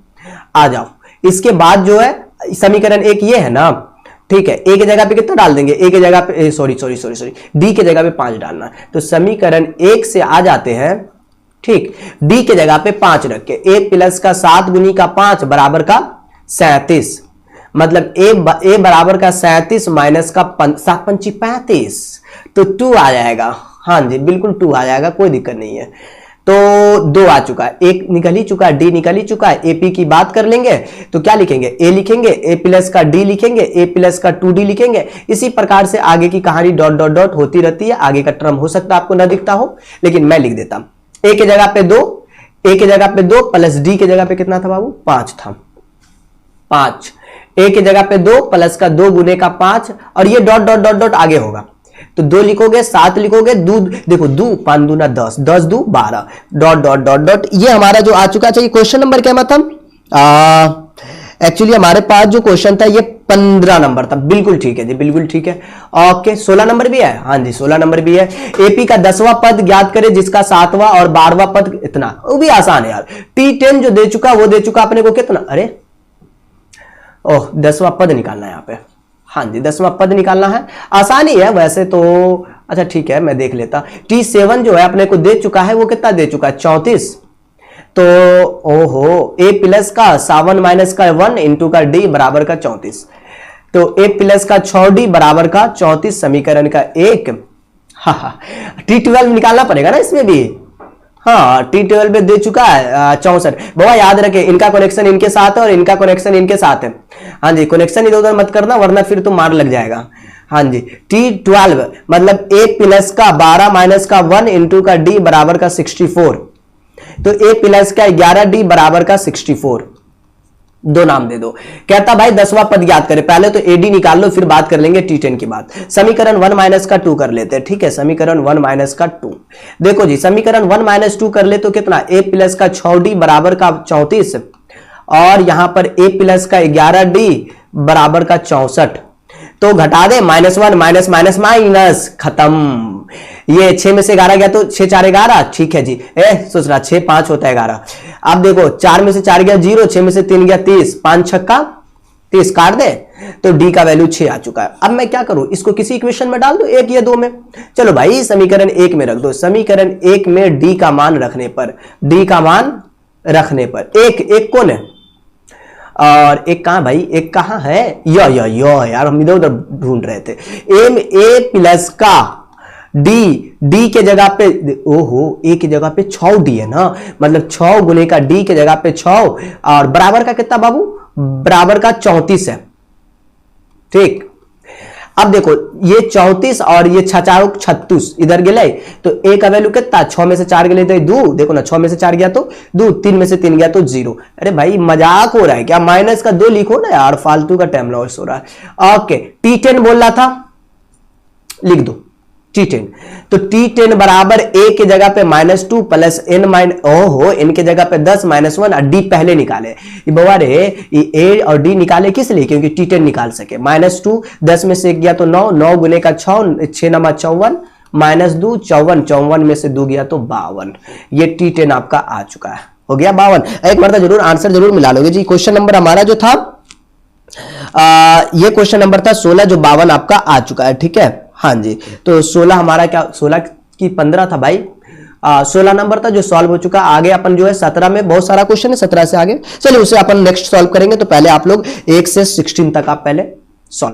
आ जाओ। इसके बाद जो है समीकरण एक ये है ना, ठीक है, ए के जगह पे कितना डाल देंगे, ए के जगह पे सॉरी डी के जगह पे 5 डालना है, तो समीकरण एक से आ जाते हैं, ठीक, डी के जगह पे 5 रख के, ए प्लस का 7 गुनी का 5 बराबर का 37, मतलब ए बराबर का 37 माइनस का 7 पंची 35, तो 2 आ जाएगा। हाँ जी बिल्कुल 2 आ जाएगा, कोई दिक्कत नहीं है। तो 2 आ चुका है, एक निकल ही चुका है, डी निकल ही चुका है। एपी की बात कर लेंगे तो क्या लिखेंगे, ए लिखेंगे, ए प्लस का डी लिखेंगे, ए प्लस का 2d लिखेंगे। इसी प्रकार से आगे की कहानी डॉट डॉट डॉट होती रहती है। आगे का टर्म हो सकता है आपको ना दिखता हो, लेकिन मैं लिख देता हूं। ए के जगह पे 2, ए के जगह पे 2 प्लस डी के जगह पे कितना था बाबू, 5 था, 5। ए के जगह पे 2 प्लस का 2 गुने का 5, और ये डॉट डॉट डॉट डॉट आगे होगा, तो 2 लिखोगे, 7 लिखोगे, देखो 2 5 दूना 10, 10 2 12, डॉट डॉट डॉट डॉट, ये हमारा जो आ चुका है। क्वेश्चन नंबर क्या मतलब, एक्चुअली हमारे पास जो क्वेश्चन था ये 15 नंबर था, बिल्कुल ठीक है जी, बिल्कुल ठीक है। ओके 16 नंबर भी है, हाँ जी 16 नंबर भी है। एपी का 10वां पद ज्ञात करे जिसका 7वां और 12वां पद इतना, वो भी आसान है यार। T10 जो दे चुका वो दे चुका अपने को कितना, अरे ओह 10वां पद निकालना है यहाँ पे, हाँ जी 10वां पद निकालना है, आसानी है वैसे तो। अच्छा ठीक है मैं देख लेता। T7 जो है अपने को दे चुका है, वो कितना दे चुका है, 34, तो ओहो ए प्लस का 7 माइनस का 1 इंटू का डी बराबर का 34, तो ए प्लस का 6d बराबर का 34 समीकरण का 1। हाँ T12 निकालना पड़ेगा ना इसमें भी, हाँ T12 पे दे चुका है 64। बाबा याद रखे इनका कनेक्शन इनके साथ है और इनका कनेक्शन इनके साथ है, हाँ जी कनेक्शन इधर उधर मत करना वरना फिर तो मार लग जाएगा। हाँ जी T12 मतलब ए प्लस का 12 माइनस का 1 इंटू का डी बराबर का 64, तो ए प्लस का 11d बराबर का 64, दो नाम दे दो। कहता भाई 10वां पद ज्ञात करें, पहले तो एडी निकाल लो फिर बात कर लेंगे T10 की बात। समीकरण 1 माइनस का 2 कर लेते हैं, ठीक है, समीकरण 1 माइनस का 2। देखो जी समीकरण 1 माइनस 2 कर ले तो कितना, ए प्लस का 6d बराबर का 34, और यहां पर ए प्लस का 11d बराबर का 64, तो घटा दे, -1 माइनस माइनस माइनस, खत्म। ये 6 में से 11 गया तो 6 4 11, ठीक है जी, सोच रहा 6 5 होता है 11। अब देखो 4 में से 4 गया 0, 6 में से 3 गया 30, 5 छक्का 30, काट दे, तो डी का वैल्यू 6 आ चुका है। अब मैं क्या करूं, इसको किसी इक्वेशन में डाल दो, 1 या 2 में। चलो भाई समीकरण 1 में रख दो, समीकरण 1 में डी का मान रखने पर, डी का मान रखने पर, एक कौन है और एक कहां भाई, एक कहां है, यो यार हम इधर उधर ढूंढ रहे थे। ए प्लस का डी के जगह पे, ओहो ए की जगह पे 6d है ना, मतलब 6 गुने का डी के जगह पे 6, और बराबर का कितना बाबू, बराबर का 34 है, ठीक। अब देखो ये 34 और ये 36 इधर गए, तो ए का वैल्यू कितना, 6 में से 4 गए तो 2, देखो ना 6 में से 4 गया तो 2, 3 में से 3 गया तो 0। अरे भाई मजाक हो रहा है क्या, माइनस का 2 लिखो ना यार, फालतू का टाइम लॉस हो रहा है। ओके T10 बोल रहा था, लिख दो T10, तो T10 बराबर a के जगह पे -2 प्लस n माइनस, ओहो n के जगह पे 10 -1 और d पहले निकाले। ये बाबा रे ये a और d निकाले किस लिए, क्योंकि T10 निकाल सके। -2 10 में से 1 गया तो 9, 9 गुने का 6, 6 नमा 54, -2 54, 54 में से 2 गया तो 52। ये T10 आपका आ चुका है, हो गया 52। एक मरतबा जरूर आंसर जरूर मिला लोगे जी। क्वेश्चन नंबर हमारा जो था ये क्वेश्चन नंबर था 16, जो 52 आपका आ चुका है, ठीक है। हाँ जी, तो 16 हमारा क्या, 16 की 15 था भाई, 16 नंबर था जो सॉल्व हो चुका। आगे अपन जो है 17 में बहुत सारा क्वेश्चन है, 17 से आगे चलिए उसे अपन नेक्स्ट सॉल्व करेंगे। तो पहले आप लोग 1 से 16 तक आप पहले सॉल्व